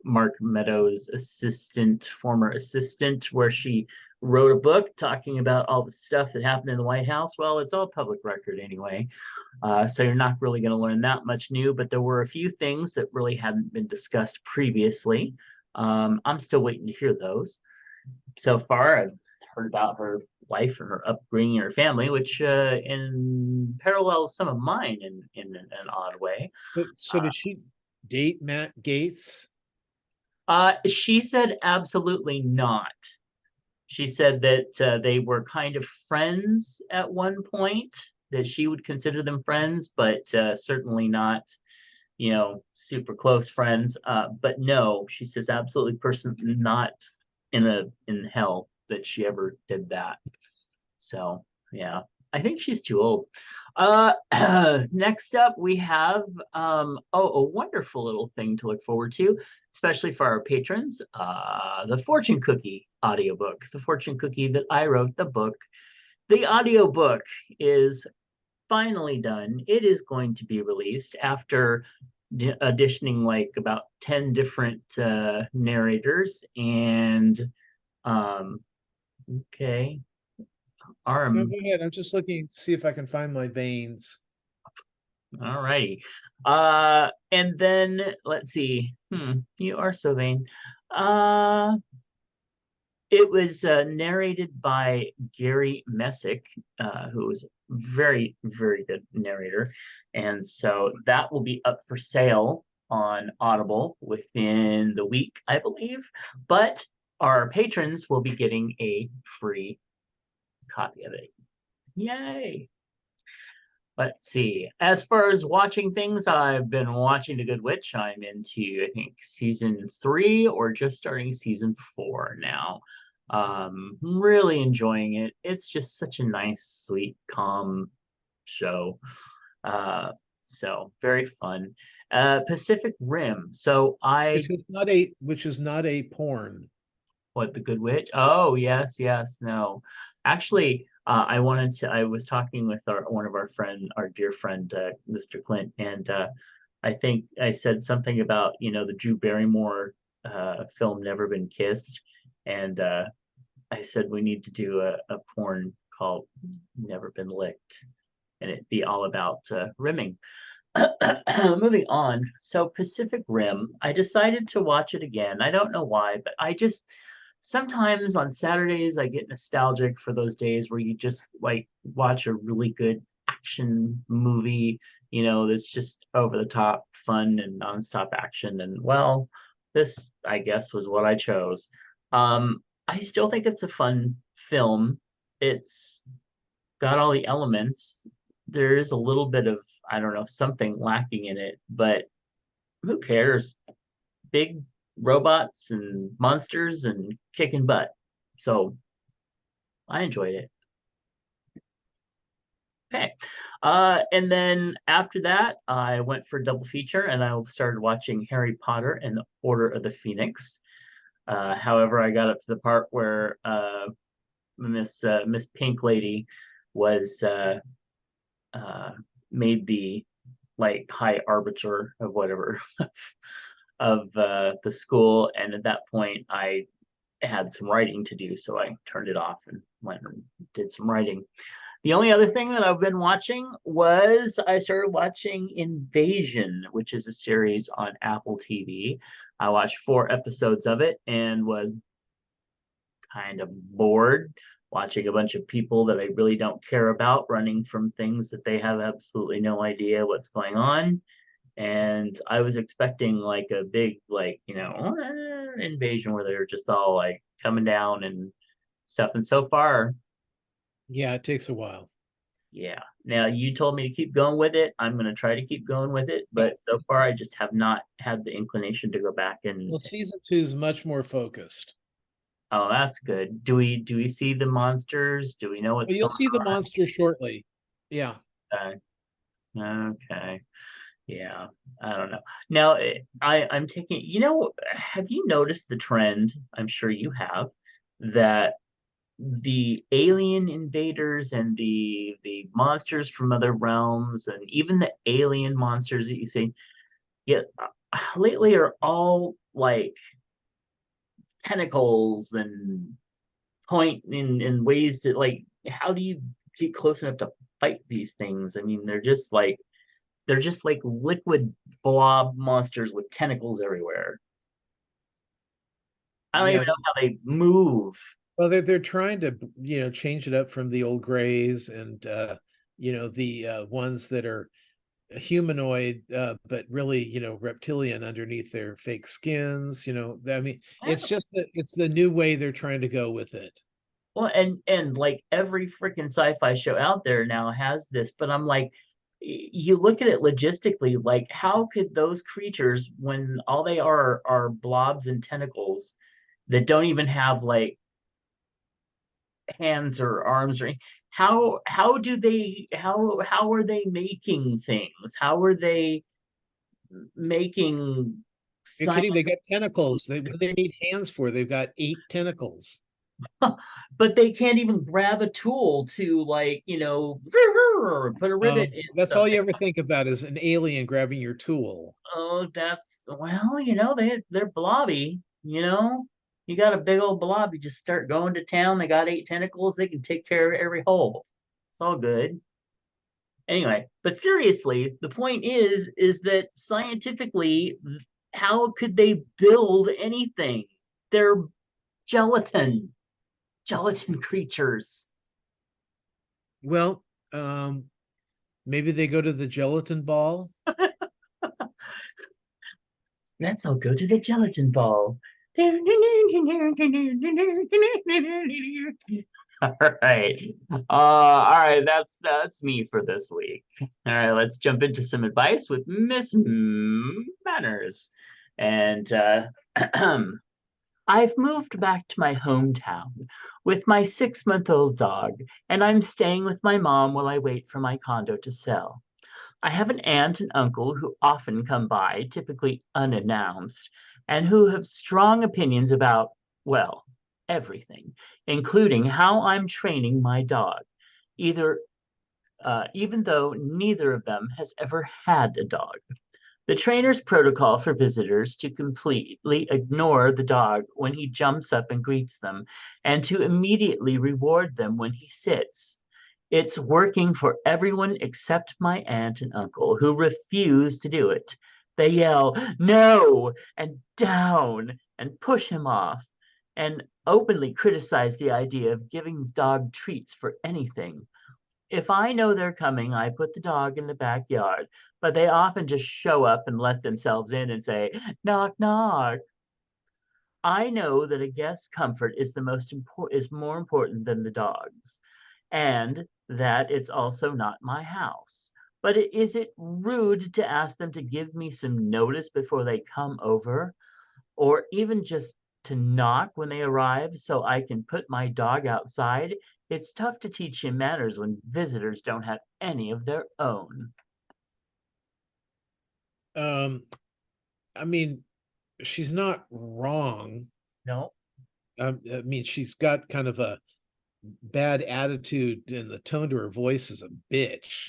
Mark Meadows assistant, former assistant, where she wrote a book talking about all the stuff that happened in the White House. Well, it's all public record anyway. So you're not really going to learn that much new, but there were a few things that really hadn't been discussed previously. I'm still waiting to hear those. So far, I've heard about her life and her upbringing and her family, which in parallels some of mine in an odd way. So did she date Matt Gaetz? She said absolutely not. She said that they were kind of friends at one point, that she would consider them friends, but certainly not, super close friends. But no, she says absolutely person not in hell that she ever did that. So yeah, I think she's too old. Next up we have a wonderful little thing to look forward to, especially for our patrons. The Fortune Cookie audiobook, the Fortune Cookie that I wrote the book. The audiobook is finally done. It is going to be released after auditioning like about 10 different narrators and okay. No, go ahead. I'm just looking to see if I can find my veins. All righty. And then let's see. You are so vain. It was narrated by Gary Messick, who was very, very good narrator. And so that will be up for sale on Audible within the week, I believe. But our patrons will be getting a free copy of it. Yay! Let's see. As far as watching things, I've been watching The Good Witch. I'm into, I think, season 3 or just starting season 4 now. Really enjoying it. It's just such a nice, sweet, calm show. So very fun. Pacific Rim. So Which is not a porn. What, The Good Witch? Oh, yes, no. Actually, I was talking with one of our dear friend, Mr. Clint, and I think I said something about, the Drew Barrymore film Never Been Kissed, and I said we need to do a porn called Never Been Licked, and it'd be all about rimming. Moving on. So Pacific Rim, I decided to watch it again. I don't know why, but I just sometimes on Saturdays I get nostalgic for those days where you just like watch a really good action movie, that's just over the top fun and nonstop action. And well, this I guess was what I chose. I still think it's a fun film. It's got all the elements. There is a little bit of, I don't know, something lacking in it, but who cares? Big robots and monsters and kicking butt. So I enjoyed it. Okay. And then after that, I went for a double feature and I started watching Harry Potter and the Order of the Phoenix. However, I got up to the part where Miss Pink Lady was made the like high arbiter of whatever of the school, and at that point I had some writing to do, so I turned it off and went and did some writing. The only other thing that I've been watching was I started watching Invasion, which is a series on Apple TV. I watched 4 episodes of it and was kind of bored watching a bunch of people that I really don't care about running from things that they have absolutely no idea what's going on. And I was expecting like a big, like, invasion where they're just all like coming down and stuff. And so far, Yeah, it takes a while. yeah. Now you told me to keep going with it. I'm going to try to keep going with it. But so far, I just have not had the inclination to go back and. Well, season 2 is much more focused. Oh, that's good. Do we see the monsters? Do we know what's Well, you'll going see the on? monster shortly. Yeah. Okay. Yeah. I don't know. Now, I'm taking, have you noticed the trend? I'm sure you have, that the alien invaders and the monsters from other realms and even the alien monsters that you see, yeah, lately are all like tentacles and point in ways to like, how do you get close enough to fight these things? I mean, they're just like liquid blob monsters with tentacles everywhere. I don't Yeah. even know how they move. Well, they're trying to, change it up from the old grays and the ones that are humanoid, but really, reptilian underneath their fake skins. I mean, it's the new way they're trying to go with it. Well, and like every freaking sci-fi show out there now has this, but I'm like, you look at it logistically, like how could those creatures, when all they are blobs and tentacles that don't even have like hands or arms or how do they how are they making things? How are they making You're science? kidding? They got tentacles. What do they need hands for? They've got 8 tentacles. But they can't even grab a tool to like, put a rivet in That's all you something. ever think about is an alien grabbing your tool. Oh, that's well, they're blobby, You got a big old blob, you just start going to town. They got 8 tentacles, they can take care of every hole. It's all good. Anyway, but seriously, the point is that scientifically, how could they build anything? They're gelatin, gelatin creatures. Well, maybe they go to the gelatin ball. Let's all go to the gelatin ball. All right. All right, that's me for this week. All right, let's jump into some advice with Miss Manners. And I've moved back to my hometown with my 6-month-old dog, and I'm staying with my mom while I wait for my condo to sell. I have an aunt and uncle who often come by, typically unannounced, and who have strong opinions about, well, everything, including how I'm training my dog, either even though neither of them has ever had a dog. The trainer's protocol for visitors to completely ignore the dog when he jumps up and greets them, and to immediately reward them when he sits. It's working for everyone except my aunt and uncle, who refuse to do it. They yell, no, and down, and push him off, and openly criticize the idea of giving dog treats for anything. If I know they're coming, I put the dog in the backyard, but they often just show up and let themselves in and say, knock, knock. I know that a guest's comfort is more important than the dog's, and that it's also not my house. But is it rude to ask them to give me some notice before they come over, or even just to knock when they arrive so I can put my dog outside? It's tough to teach him manners when visitors don't have any of their own. I mean, she's not wrong. No. I mean, she's got kind of a bad attitude, and the tone to her voice is a bitch.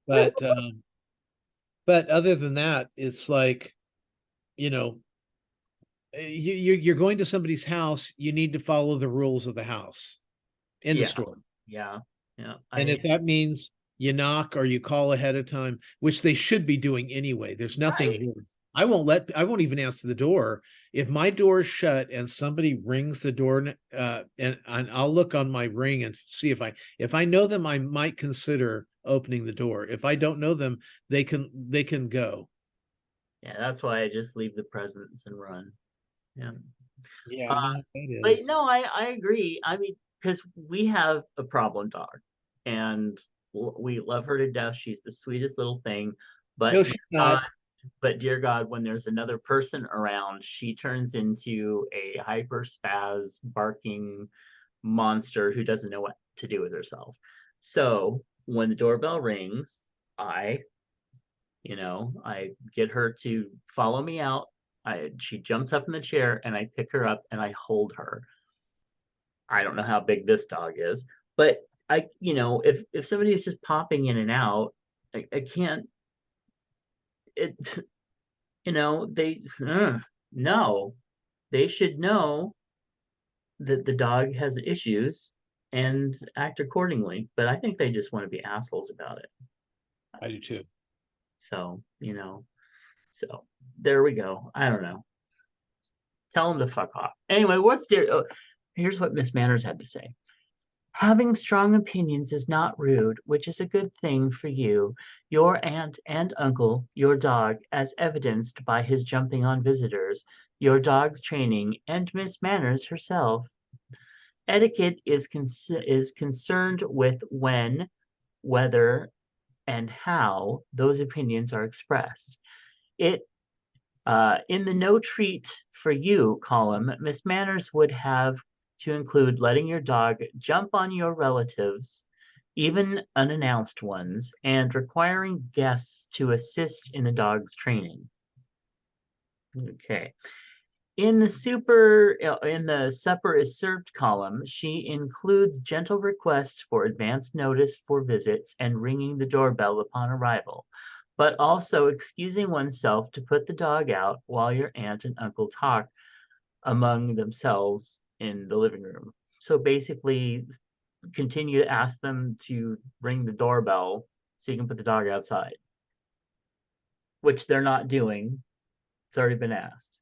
But other than that, it's like, you know, you're going to somebody's house, you need to follow the rules of the house. End of story. Yeah. And if that means you knock or you call ahead of time, which they should be doing anyway, there's nothing Right. worse. I won't even answer the door. If my door is shut and somebody rings the door, and I'll look on my ring and see if I know them, I might consider opening the door. If I don't know them, they can go. Yeah, that's why I just leave the presents and run. Yeah. Yeah, Uh, I know how that but is. no, I agree. I mean, because we have a problem dog, and we love her to death. She's the sweetest little thing. No, But she's not. dear God, when there's another person around, she turns into a hyper spaz barking monster who doesn't know what to do with herself. So when the doorbell rings, I, I get her to follow me out. She jumps up in the chair and I pick her up and I hold her. I don't know how big this dog is, but if somebody is just popping in and out, I can't. It, they no, they should know that the dog has issues and act accordingly. But I think they just want to be assholes about it. I do too. So so there we go. I don't know. Tell them to fuck off. Anyway, here's what Miss Manners had to say. Having strong opinions is not rude, which is a good thing for you, your aunt and uncle, your dog, as evidenced by his jumping on visitors, your dog's training, and Miss Manners herself. Etiquette is concerned with when, whether, and how those opinions are expressed. In the no treat for you column, Miss Manners would have to include letting your dog jump on your relatives, even unannounced ones, and requiring guests to assist in the dog's training. Okay. In the supper is served column, she includes gentle requests for advance notice for visits and ringing the doorbell upon arrival, but also excusing oneself to put the dog out while your aunt and uncle talk among themselves in the living room. So basically, continue to ask them to ring the doorbell so you can put the dog outside, which they're not doing. It's already been asked.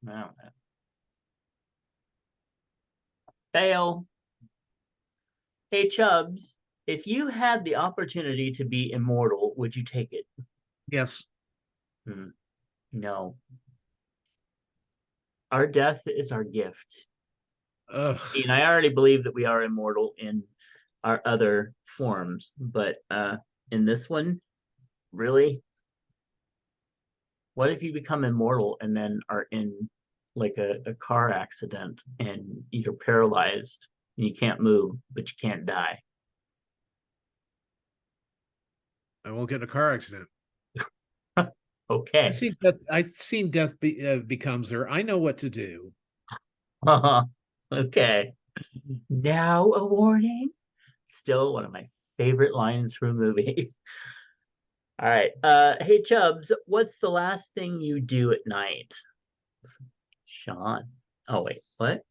No. Fail. Hey, Chubbs, if you had the opportunity to be immortal, would you take it? Yes. No. Our death is our gift. Ugh. And I already believe that we are immortal in our other forms, but in this one, really? What if you become immortal and then are in like a car accident and you're paralyzed and you can't move, but you can't die? I won't get in a car accident. Okay. I've seen death becomes her. I know what to do. Okay. Now a warning. Still one of my favorite lines from a movie. All right. Hey Chubbs, what's the last thing you do at night? Sean. Oh wait, what?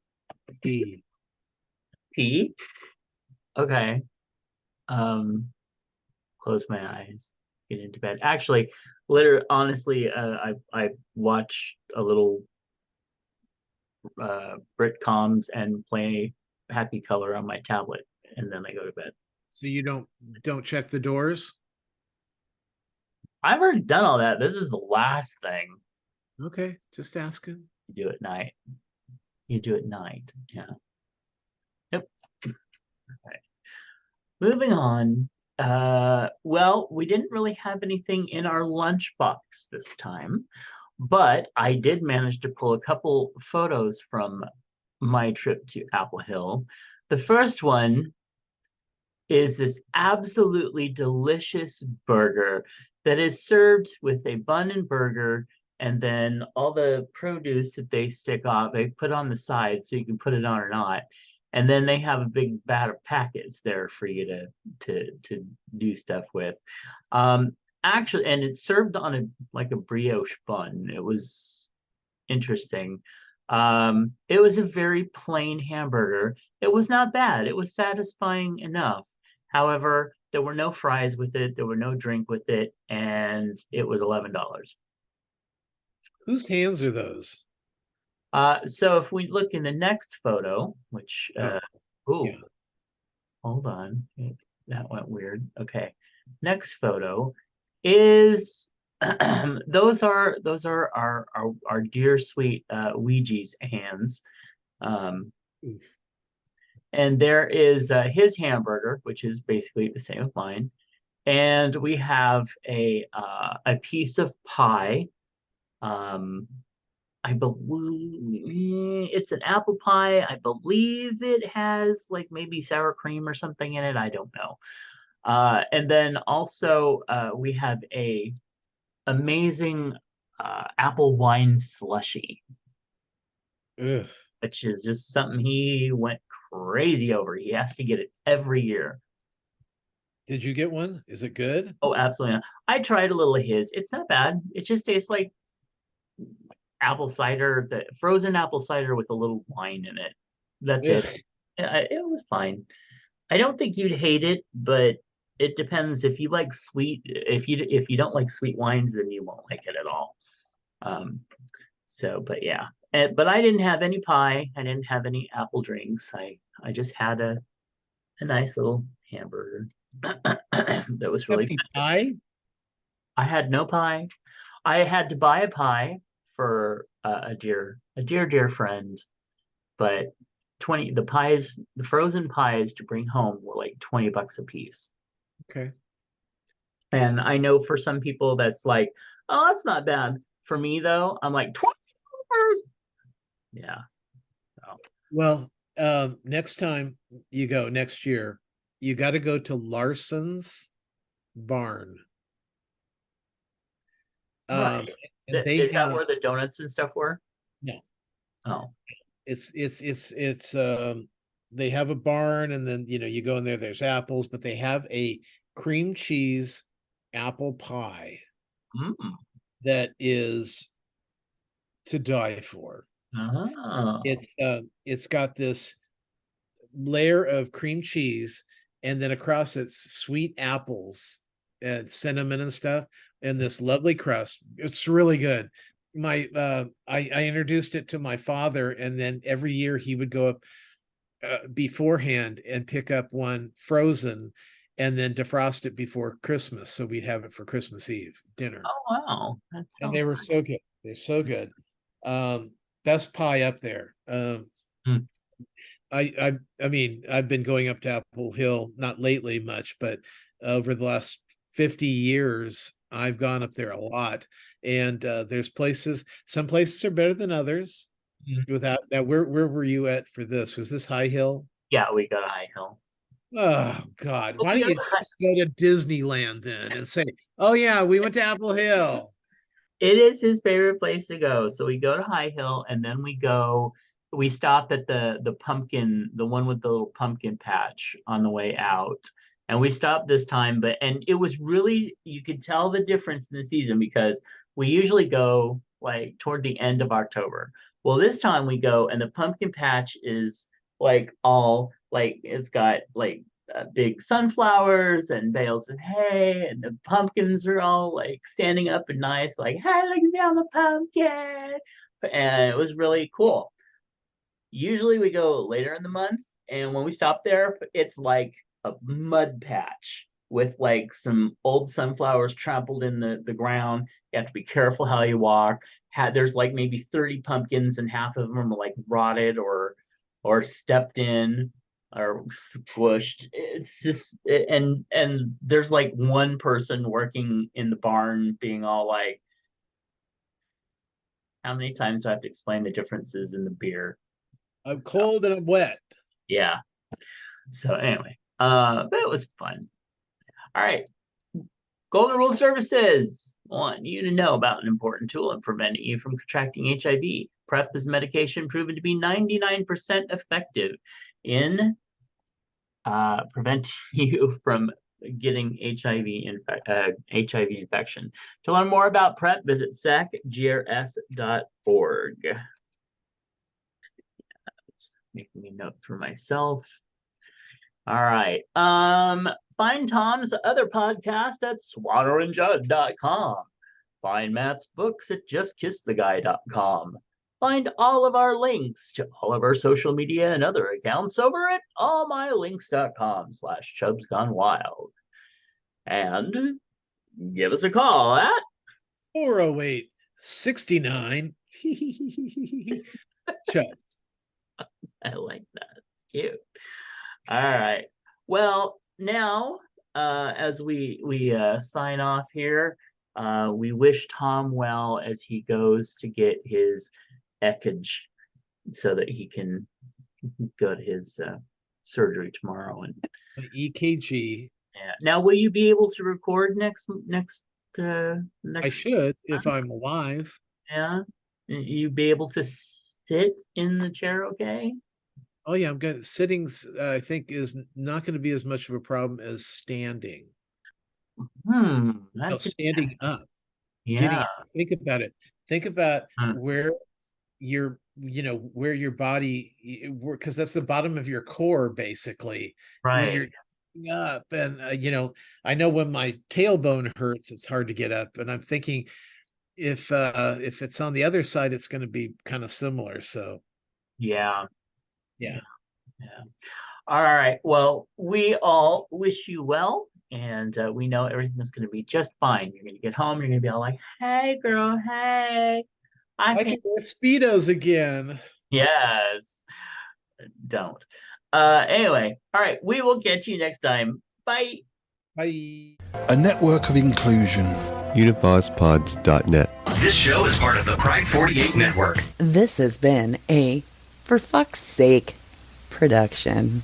Pee. Pee? Okay. Close my eyes, get into bed. Actually, literally, honestly, I watch a little Britcoms and play Happy Color on my tablet, and then I go to bed. So you don't check the doors? I've already done all that. This is the last thing Okay, just asking. you do at night. You do at night. Yeah. Yep. Okay. Moving on. Well, we didn't really have anything in our lunchbox this time, but I did manage to pull a couple photos from my trip to Apple Hill. The first one is this absolutely delicious burger that is served with a bun and burger, and then all the produce that they stick off, they put on the side so you can put it on or not. And then they have a big vat of packets there for you to do stuff with. Actually, and it's served on a brioche bun. It was interesting. It was a very plain hamburger. It was not bad. It was satisfying enough. However, there were no fries with it, there were no drink with it, and it was $11. Whose hands are those? So if we look in the next photo, which Yeah. hold on, that went weird. Okay, next photo is those are our dear sweet Ouija's hands. Oof. And there is his hamburger, which is basically the same as mine. And we have a piece of pie. I believe it's an apple pie. I believe it has like maybe sour cream or something in it. I don't know. And then also we have a amazing apple wine slushy, Ugh. which is just something he went crazy over. He has to get it every year. Did you get one? Is it good? Oh, absolutely not. I tried a little of his. It's not bad. It just tastes like apple cider, the frozen apple cider with a little wine in it. That's Ugh. it. It was fine. I don't think you'd hate it, but it depends. If you like sweet, if you don't like sweet wines, then you won't like it at all. But yeah. But I didn't have any pie. I didn't have any apple drinks. I just had a nice little hamburger that was really good. Pie? I had no pie. I had to buy a pie for a dear friend, but the frozen pies to bring home were like $20 a piece. Okay. And I know for some people that's like, oh, that's not bad. For me though, I'm like $20. Yeah. So. Well, next time you go next year, you got to go to Larson's Barn. Right. And they Is that have where the donuts and stuff were? no. Oh. It's they have a barn, and then you go in there, there's apples, but they have a cream cheese apple pie that is to die for. Oh. It's got this layer of cream cheese, and then across it's sweet apples and cinnamon and stuff, and this lovely crust. It's really good. I introduced it to my father, and then every year he would go up beforehand and pick up one frozen and then defrost it before Christmas, so we'd have it for Christmas Eve dinner. Oh wow. And they were so good. They're so good. Best pie up there. I mean, I've been going up to Apple Hill, not lately much, but over the last 50 years, I've gone up there a lot. And there's some places are better than others. Without now, where were you at for this? Was this High Hill? Yeah, we go to High Hill. Oh God, why don't you just go to Disneyland then and say, oh yeah, we went to Apple Hill? It is his favorite place to go. So we go to High Hill, and then we stop at the pumpkin, the one with the little pumpkin patch on the way out. And we stopped this time, and it was really, you could tell the difference in the season because we usually go like toward the end of October. Well, this time we go and the pumpkin patch is like all like, it's got like big sunflowers and bales of hay, and the pumpkins are all like standing up and nice, like, hey, look at me, I'm a pumpkin. And it was really cool. Usually we go later in the month, and when we stop there, it's like a mud patch with like some old sunflowers trampled in the ground. You have to be careful how you walk. There's like maybe 30 pumpkins, and half of them are like rotted or stepped in or squished. It's just, and there's like one person working in the barn being all like, how many times do I have to explain the differences in the beer? I'm cold and I'm wet. Yeah. So anyway, but it was fun. All right. Golden Rule Services want you to know about an important tool in preventing you from contracting HIV. PrEP is medication proven to be 99% effective in preventing you from getting HIV infection. To learn more about PrEP, visit sacgrs.org. Making a note for myself. All right. Find Tom's other podcast at swatterandjudd.com. Find Matt's books at justkisstheguy.com. Find all of our links to all of our social media and other accounts over at allmylinks.com/chubsgonewild. And give us a call at 408-69 Chubs. I like that. It's cute. All right. Well, now, as we sign off here, we wish Tom well as he goes to get his EKG so that he can go to his surgery tomorrow. And An EKG. yeah. Now, will you be able to record next? I should if I'm alive. Yeah. You be able to sit in the chair, okay? Oh yeah, I'm good. Sittings, I think, is not going to be as much of a problem as standing. Standing up. Yeah. Think about it. Think about Hmm. where where your body, because that's the bottom of your core, basically. When Right. you're up, and I know when my tailbone hurts, it's hard to get up, and I'm thinking if it's on the other side, it's going to be kind of similar. So Yeah. yeah. All right. Well, we all wish you well, and we know everything is going to be just fine. You're going to get home. You're going to be all like, "Hey, girl. Hey, I can wear Speedos again." Yes. Don't. Anyway. All right. We will catch you next time. Bye. Bye. A network of inclusion. UnivazPods.net. This show is part of the Pride 48 network. This has been a For Fuck's Sake production.